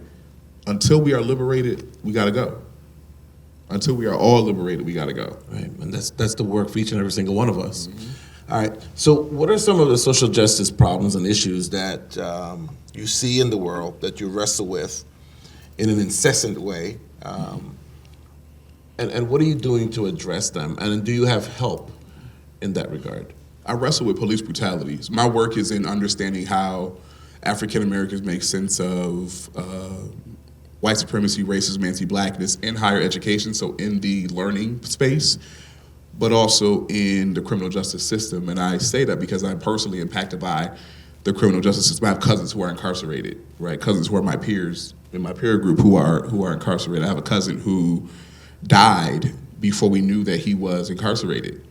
until we are liberated, we gotta go. Until we are all liberated, we gotta go. Right, and that's the work for each and every single one of us. All right, so what are some of the social justice problems and issues that you see in the world that you wrestle with in an incessant way? And what are you doing to address them? And do you have help in that regard? I wrestle with police brutalities. My work is in understanding how African Americans make sense of white supremacy, racism, anti-blackness in higher education, so in the learning space, but also in the criminal justice system. And I say that because I'm personally impacted by the criminal justice system. I have cousins who are incarcerated, right? Cousins who are my peers in my peer group who are incarcerated. I have a cousin who died before we knew that he was incarcerated.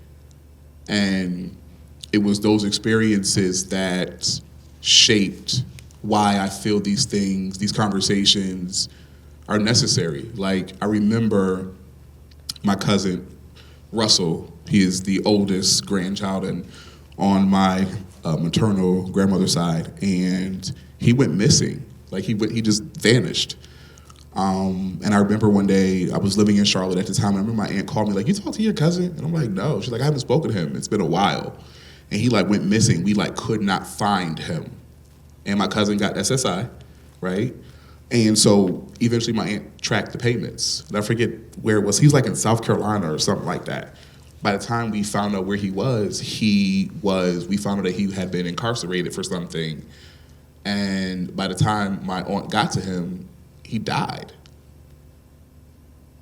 And it was those experiences that shaped why I feel these things, these conversations are necessary. Like, I remember my cousin, Russell, he is the oldest grandchild on my maternal grandmother's side, and he went missing. Like, he just vanished. And I remember one day, I was living in Charlotte at the time, and I remember my aunt called me, like, you talked to your cousin? And I'm like, no. She's like, I haven't spoken to him. It's been a while. And he, like, went missing. We, like, could not find him. And my cousin got SSI, right? And so eventually my aunt tracked the payments. And I forget where it was. He was like in South Carolina or something like that. By the time we found out where he was, we found out that he had been incarcerated for something. And by the time my aunt got to him, he died.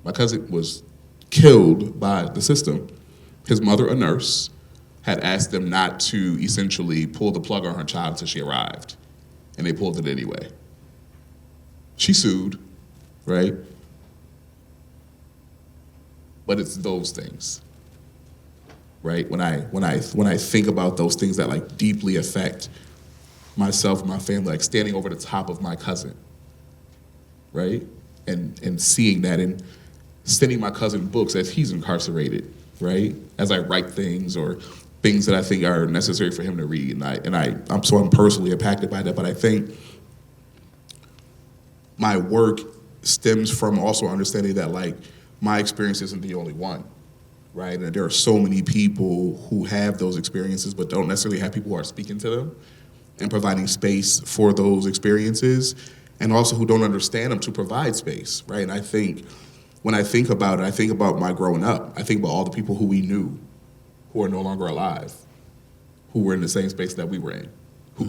My cousin was killed by the system. His mother, a nurse, had asked them not to essentially pull the plug on her child until she arrived. And they pulled it anyway. She sued, right? But it's those things, right? When I think about those things that like deeply affect myself and my family, like standing over the top of my cousin, right? And seeing that and sending my cousin books as he's incarcerated, right? As I write things or things that I think are necessary for him to read. I'm personally impacted by that, but I think my work stems from also understanding that like my experience isn't the only one, right? And there are so many people who have those experiences but don't necessarily have people who are speaking to them and providing space for those experiences, and also who don't understand them to provide space, right? And I think when I think about it, I think about my growing up. I think about all the people who we knew who are no longer alive, who were in the same space that we were in,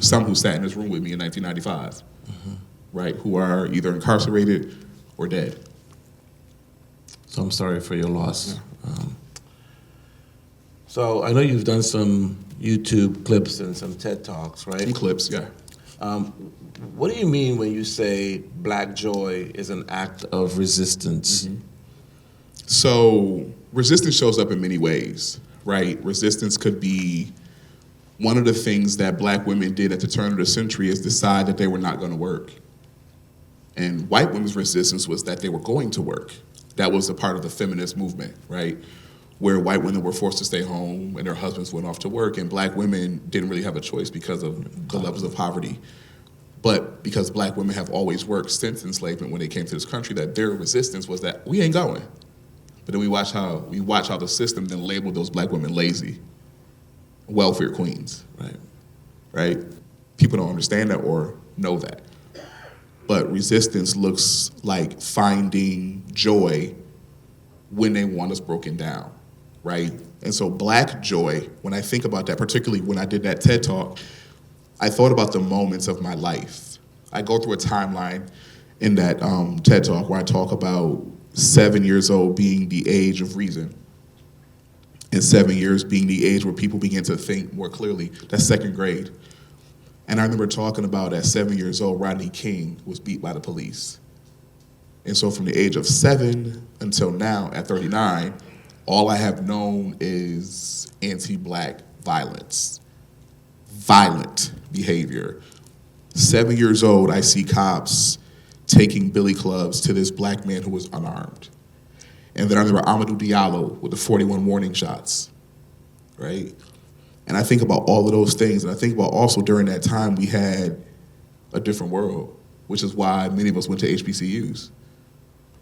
some who sat in this room with me in 1995. Right, who are either incarcerated or dead. So I'm sorry for your loss. Yeah. So I know you've done some YouTube clips and some TED Talks, right? Some clips, yeah. What do you mean when you say Black joy is an act of resistance? So resistance shows up in many ways, right? Resistance could be one of the things that Black women did at the turn of the century is decide that they were not going to work. And white women's resistance was that they were going to work. That was a part of the feminist movement, right? where white women were forced to stay home and their husbands went off to work, and black women didn't really have a choice because of the levels of poverty. But because black women have always worked since enslavement when they came to this country, that their resistance was that we ain't going. But then we watch how the system then labeled those black women lazy, welfare queens, right? People don't understand that or know that. But resistance looks like finding joy when they want us broken down, right? And so black joy, when I think about that, particularly when I did that TED Talk, I thought about the moments of my life. I go through a timeline in that TED Talk where I talk about 7 years old being the age of reason, and 7 years being the age where people begin to think more clearly. That's second grade. And I remember talking about at 7 years old, Rodney King was beat by the police. And so from the age of 7 until now, at 39, all I have known is anti-black violence, violent behavior. 7 years old, I see cops taking billy clubs to this black man who was unarmed. And then I remember Amadou Diallo with the 41 warning shots, right? And I think about all of those things, and I think about also during that time we had a different world, which is why many of us went to HBCUs,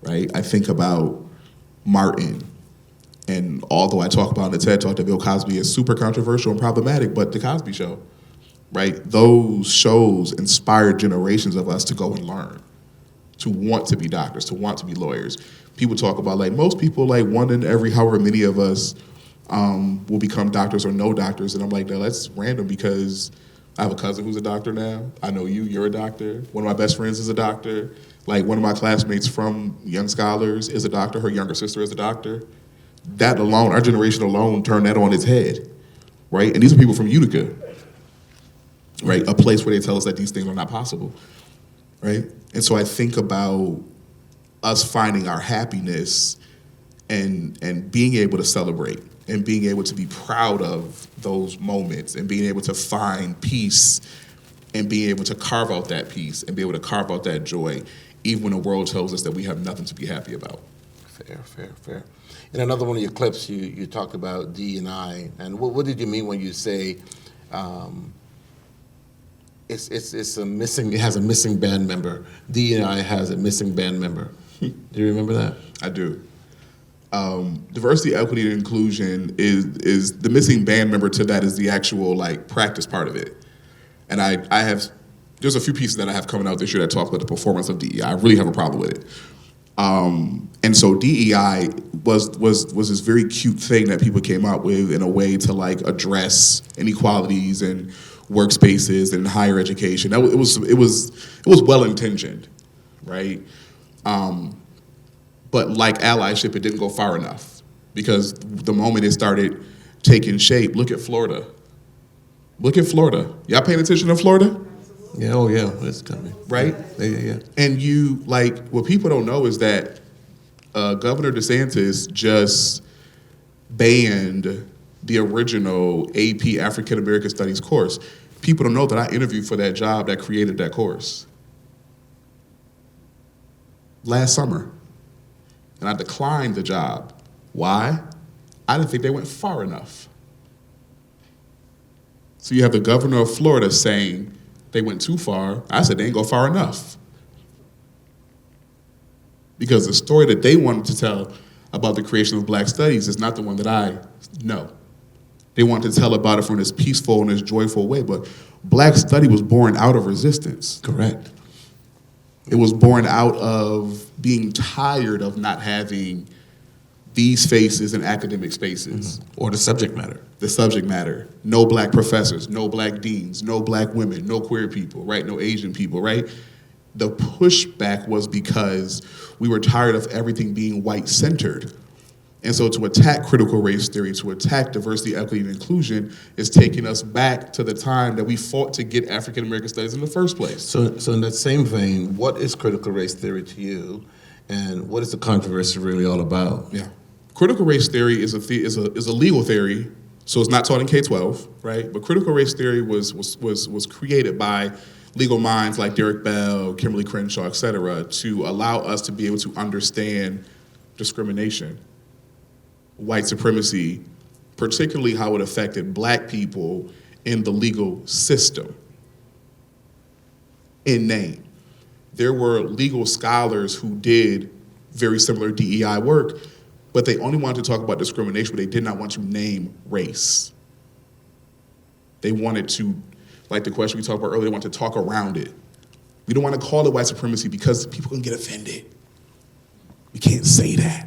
right? I think about Martin, and although I talk about in the TED Talk that Bill Cosby is super controversial and problematic, but The Cosby Show, right? Those shows inspired generations of us to go and learn, to want to be doctors, to want to be lawyers. People talk about, like, most people, like, one in every however many of us will become doctors or no doctors. And I'm like, no, that's random because I have a cousin who's a doctor now. I know you're a doctor. One of my best friends is a doctor. Like, one of my classmates from Young Scholars is a doctor. Her younger sister is a doctor. That alone, our generation alone, turned that on its head, right? And these are people from Utica, right? A place where they tell us that these things are not possible, right? And so I think about us finding our happiness and being able to celebrate and being able to be proud of those moments and being able to find peace and being able to carve out that peace and be able to carve out that joy, even when the world tells us that we have nothing to be happy about. Fair. In another one of your clips, you talked about D&I, and what did you mean when you say it's a missing? It has a missing band member. D&I has a missing band member. Do you remember that? I do. Diversity, equity, and inclusion is the missing band member to that is the actual, like, practice part of it. And I have, there's a few pieces that I have coming out this year that talk about the performance of DEI. I really have a problem with it. And so DEI was this very cute thing that people came up with in a way to, like, address inequalities and workspaces and higher education. It was well intentioned, right? But like allyship, it didn't go far enough because the moment it started taking shape, look at Florida. Look at Florida. Y'all paying attention to Florida? Yeah, oh yeah, it's coming. Right? Yeah. And you, like, what people don't know is that Governor DeSantis just banned the original AP African American Studies course. People don't know that I interviewed for that job that created that course last summer. And I declined the job. Why? I didn't think they went far enough. So you have the governor of Florida saying they went too far. I said they didn't go far enough. Because the story that they wanted to tell about the creation of Black studies is not the one that I know. They wanted to tell about it from this peaceful and this joyful way, but Black study was born out of resistance. Correct. It was born out of being tired of not having these faces in academic spaces. Mm-hmm. Or the subject matter. The subject matter. No Black professors, no Black deans, no Black women, no queer people, right? No Asian people, right? The pushback was because we were tired of everything being white-centered. And so to attack critical race theory, to attack diversity, equity, and inclusion is taking us back to the time that we fought to get African American studies in the first place. So in that same vein, what is critical race theory to you, and what is the controversy really all about? Yeah, critical race theory is a legal theory, so it's not taught in K-12, right? But critical race theory was created by legal minds like Derek Bell, Kimberly Crenshaw, et cetera, to allow us to be able to understand discrimination. white supremacy, particularly how it affected black people in the legal system. In name. There were legal scholars who did very similar DEI work, but they only wanted to talk about discrimination, but they did not want to name race. They wanted to, like the question we talked about earlier, they wanted to talk around it. We don't want to call it white supremacy because people can get offended. We can't say that,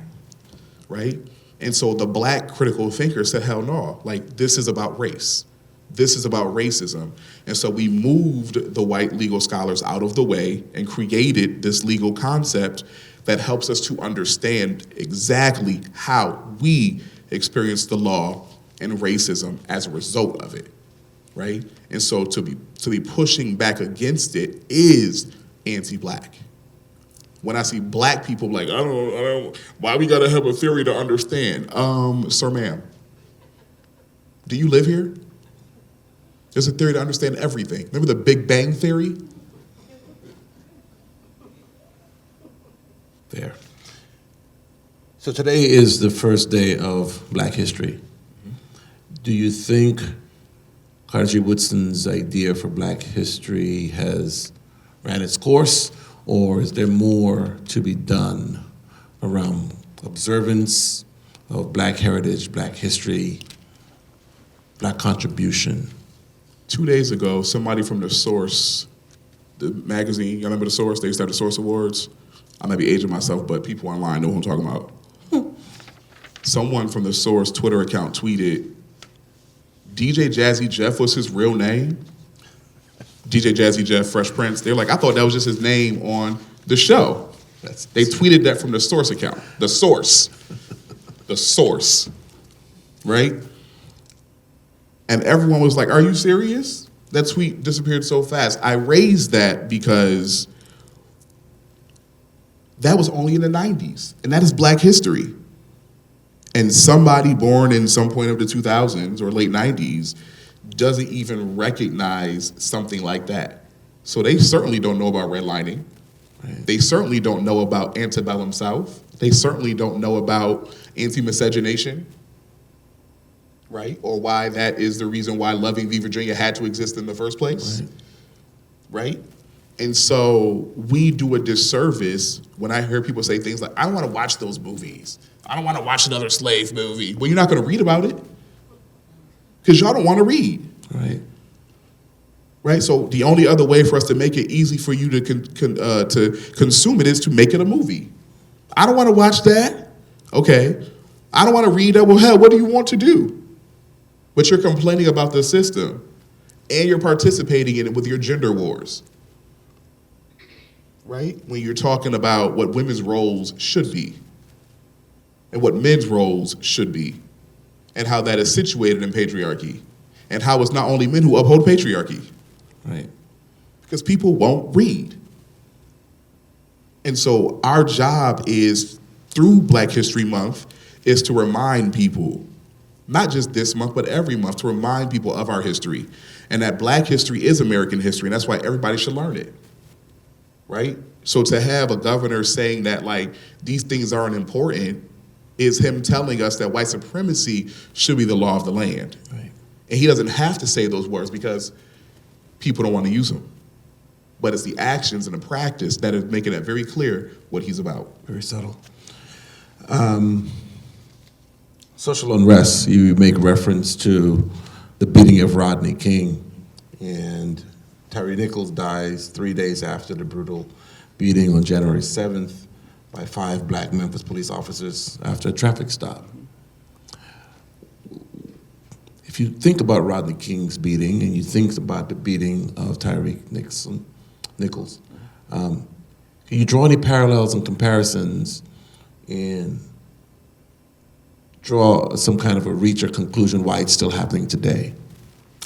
right? And so the black critical thinker said, hell no, like this is about race. This is about racism. And so we moved the white legal scholars out of the way and created this legal concept that helps us to understand exactly how we experience the law and racism as a result of it, right? And so to be pushing back against it is anti-black. When I see black people like, I don't, why we gotta have a theory to understand? Sir, ma'am, do you live here? There's a theory to understand everything. Remember the Big Bang Theory? There. So today is the first day of Black History. Do you think Carter G. Woodson's idea for Black history has ran its course, or is there more to be done around observance of Black heritage, Black history, Black contribution? 2 days ago, somebody from The Source, the magazine, y'all remember The Source? They used to have The Source Awards. I might be aging myself, but people online know who I'm talking about. Someone from The Source Twitter account tweeted, DJ Jazzy Jeff was his real name? DJ Jazzy Jeff, Fresh Prince. They're like, I thought that was just his name on the show. They tweeted that from The Source account. The Source. The Source. Right? And everyone was like, are you serious? That tweet disappeared so fast. I raised that because that was only in the 90s, and that is Black history. And somebody born in some point of the 2000s or late 90s doesn't even recognize something like that. So they certainly don't know about redlining. Right. They certainly don't know about antebellum South. They certainly don't know about anti-miscegenation. Right? Or why that is the reason why Loving v. Virginia had to exist in the first place. Right? And so we do a disservice when I hear people say things like, I don't want to watch those movies. I don't want to watch another slave movie. Well, you're not going to read about it because y'all don't want to read. Right. Right? So the only other way for us to make it easy for you to consume it is to make it a movie. I don't want to watch that. Okay. I don't want to read that. Well, hell, what do you want to do? But you're complaining about the system, and you're participating in it with your gender wars, right? When you're talking about what women's roles should be, and what men's roles should be, and how that is situated in patriarchy, and how it's not only men who uphold patriarchy, right? Because people won't read. And so our job is, through Black History Month, is to remind people, not just this month, but every month, to remind people of our history, and that Black history is American history, and that's why everybody should learn it, right? So to have a governor saying that, like, these things aren't important is him telling us that white supremacy should be the law of the land. Right. And he doesn't have to say those words because people don't want to use them. But it's the actions and the practice that is making it very clear what he's about. Very subtle. Social unrest, you make reference to the beating of Rodney King, and Tyree Nichols dies 3 days after the brutal beating on January 7th by 5 Black Memphis police officers after a traffic stop. If you think about Rodney King's beating and you think about the beating of Tyree Nichols, can you draw any parallels and comparisons and draw some kind of a reach or conclusion why it's still happening today?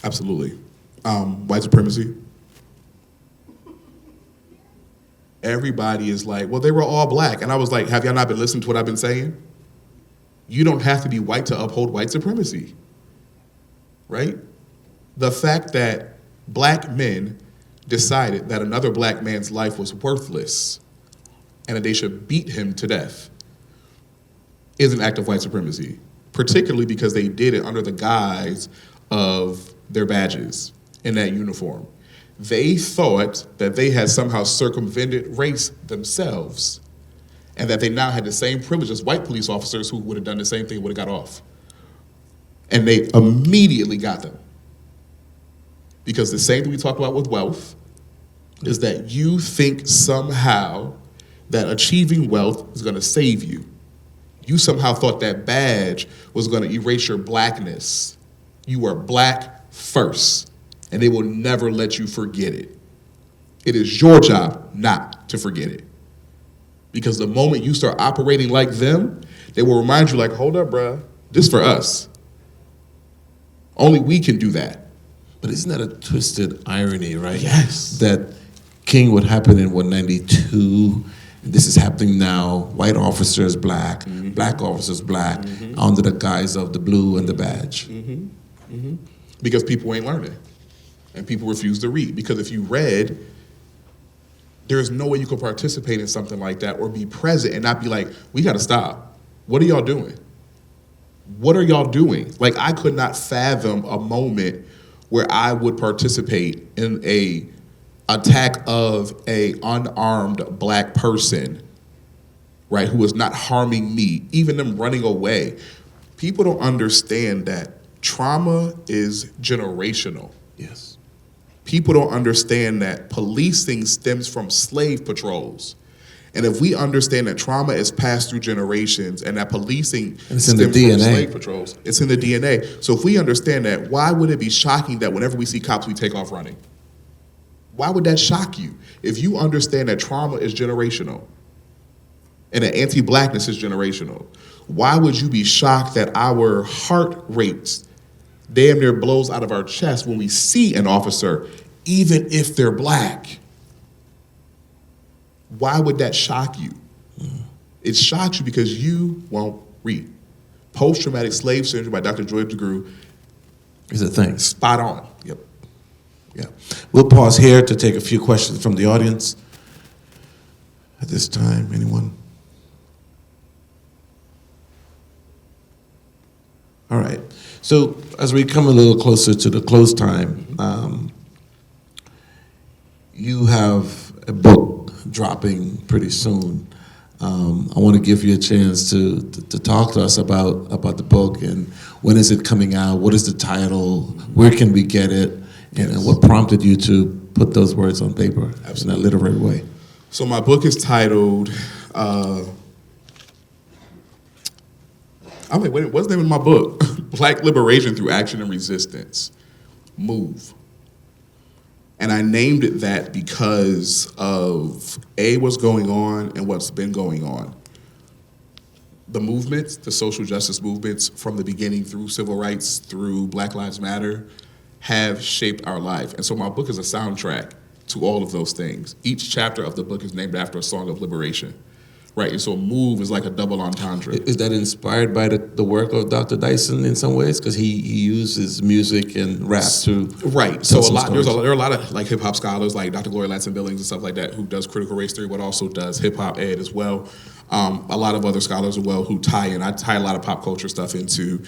Absolutely. White supremacy. Everybody is like, well, they were all Black. And I was like, have y'all not been listening to what I've been saying? You don't have to be white to uphold white supremacy, right? The fact that Black men decided that another Black man's life was worthless and that they should beat him to death is an act of white supremacy. particularly because they did it under the guise of their badges in that uniform. They thought that they had somehow circumvented race themselves, and that they now had the same privilege as white police officers who would have done the same thing, would have got off. And they immediately got them. Because the same thing we talk about with wealth is that you think somehow that achieving wealth is going to save you. You somehow thought that badge was going to erase your blackness. You are black first, and they will never let you forget it. It is your job not to forget it. Because the moment you start operating like them, they will remind you like, hold up, bruh, this for us. Only we can do that. But isn't that a twisted irony, right? Yes. That King would happen in 92, and this is happening now. White officers black, black officers black, under the guise of the blue and the badge. Because people ain't learning. And people refuse to read. Because if you read, there's no way you could participate in something like that or be present and not be like, we gotta stop. What are y'all doing? What are y'all doing? Like, I could not fathom a moment where I would participate in a attack of a unarmed black person, right, who is not harming me, even them running away. People don't understand that trauma is generational. Yes. People don't understand that policing stems from slave patrols. And if we understand that trauma is passed through generations and that policing it's in the stems from DNA. slave patrols, it's in the DNA. So if we understand that, why would it be shocking that whenever we see cops, we take off running? Why would that shock you? If you understand that trauma is generational and that anti-blackness is generational, why would you be shocked that our heart rates damn near blows out of our chest when we see an officer, even if they're black? Why would that shock you? It shocks you because you won't read. Post-traumatic slave syndrome by Dr. Joy DeGruy Is a thing. spot on. Yep. Yeah. We'll pause here to take a few questions from the audience. At this time, anyone? All right. So as we come a little closer to the close time, you have a book dropping pretty soon. I want to give you a chance to talk to us about the book and when is it coming out? What is the title? Where can we get it? And what prompted you to put those words on paper in a literary way? So my book is titled, I'm like, wait, what's the name of my book? Black Liberation Through Action and Resistance, MOVE. And I named it that because of what's going on and what's been going on. The movements, the social justice movements from the beginning through civil rights, through Black Lives Matter, have shaped our life. And so my book is a soundtrack to all of those things. Each chapter of the book is named after a song of liberation. Right, and so MOVE is like a double entendre. Is that inspired by the work of Dr. Dyson in some ways? Because he uses music and rap to right. So tell there stories. are a lot of like hip hop scholars like Dr. Gloria Ladson-Billings and stuff like that who does critical race theory, but also does hip hop ed as well. A lot of other scholars as well who tie in. I tie a lot of pop culture stuff into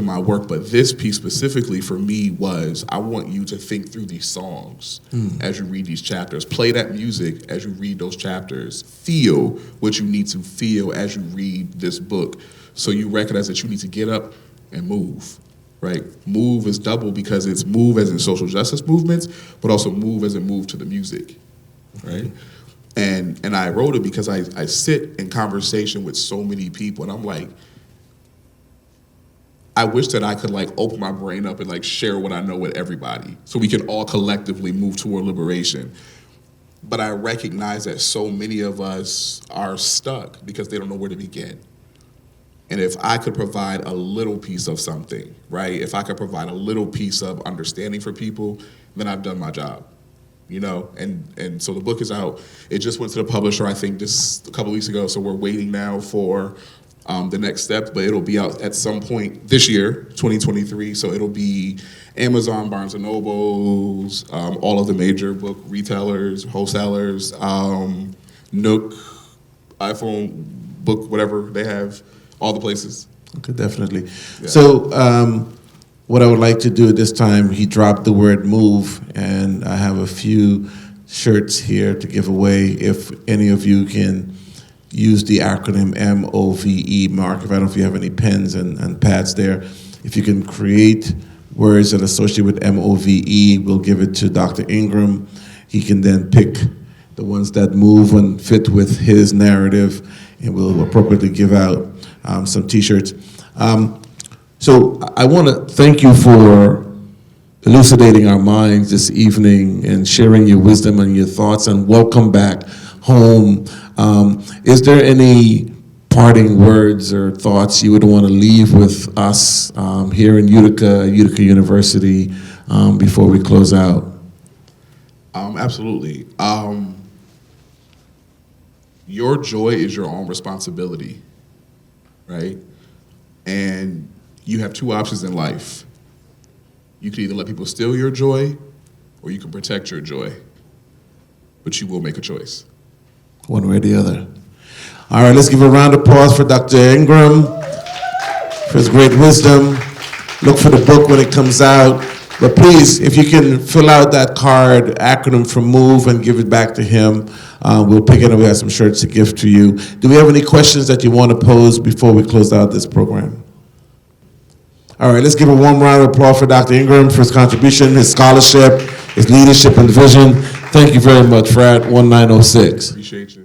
my work, but this piece specifically for me was I want you to think through these songs as you read these chapters. Play that music as you read those chapters. Feel what you need to feel as you read this book, so you recognize that you need to get up and move. Right, move is double because it's move as in social justice movements, but also move as in move to the music. Right. And I wrote it because I sit in conversation with so many people and I'm like, I wish that I could like open my brain up and like share what I know with everybody so we can all collectively move toward liberation. But I recognize that so many of us are stuck because they don't know where to begin. And if I could provide a little piece of something, right? If I could provide a little piece of understanding for people, then I've done my job. You know, and so the book is out. It just went to the publisher, I think, just a couple weeks ago. So we're waiting now for the next step, but it'll be out at some point this year, 2023. So it'll be Amazon, Barnes and Nobles, all of the major book retailers, wholesalers, Nook, iPhone, book, whatever they have, all the places. Okay, definitely. Yeah. So what I would like to do at this time, he dropped the word move, and I have a few shirts here to give away. If any of you can use the acronym MOVE, Mark, if I don't know if you have any pens and pads there. If you can create words that associate with MOVE, we'll give it to Dr. Engram. He can then pick the ones that move and fit with his narrative, and we'll appropriately give out some T-shirts. So I want to thank you for elucidating our minds this evening and sharing your wisdom and your thoughts, and welcome back home. Is there any parting words or thoughts you would want to leave with us here in Utica University before we close out? Absolutely. Your joy is your own responsibility, right? And you have two options in life. You can either let people steal your joy, or you can protect your joy. But you will make a choice. One way or the other. All right, let's give a round of applause for Dr. Engram for his great wisdom. Look for the book when it comes out. But please, if you can fill out that card, acronym for MOVE, and give it back to him, we'll pick it up. We have some shirts to give to you. Do we have any questions that you want to pose before we close out this program? All right, let's give a warm round of applause for Dr. Engram for his contribution, his scholarship, his leadership and vision. Thank you very much, Fred 1906. Appreciate you.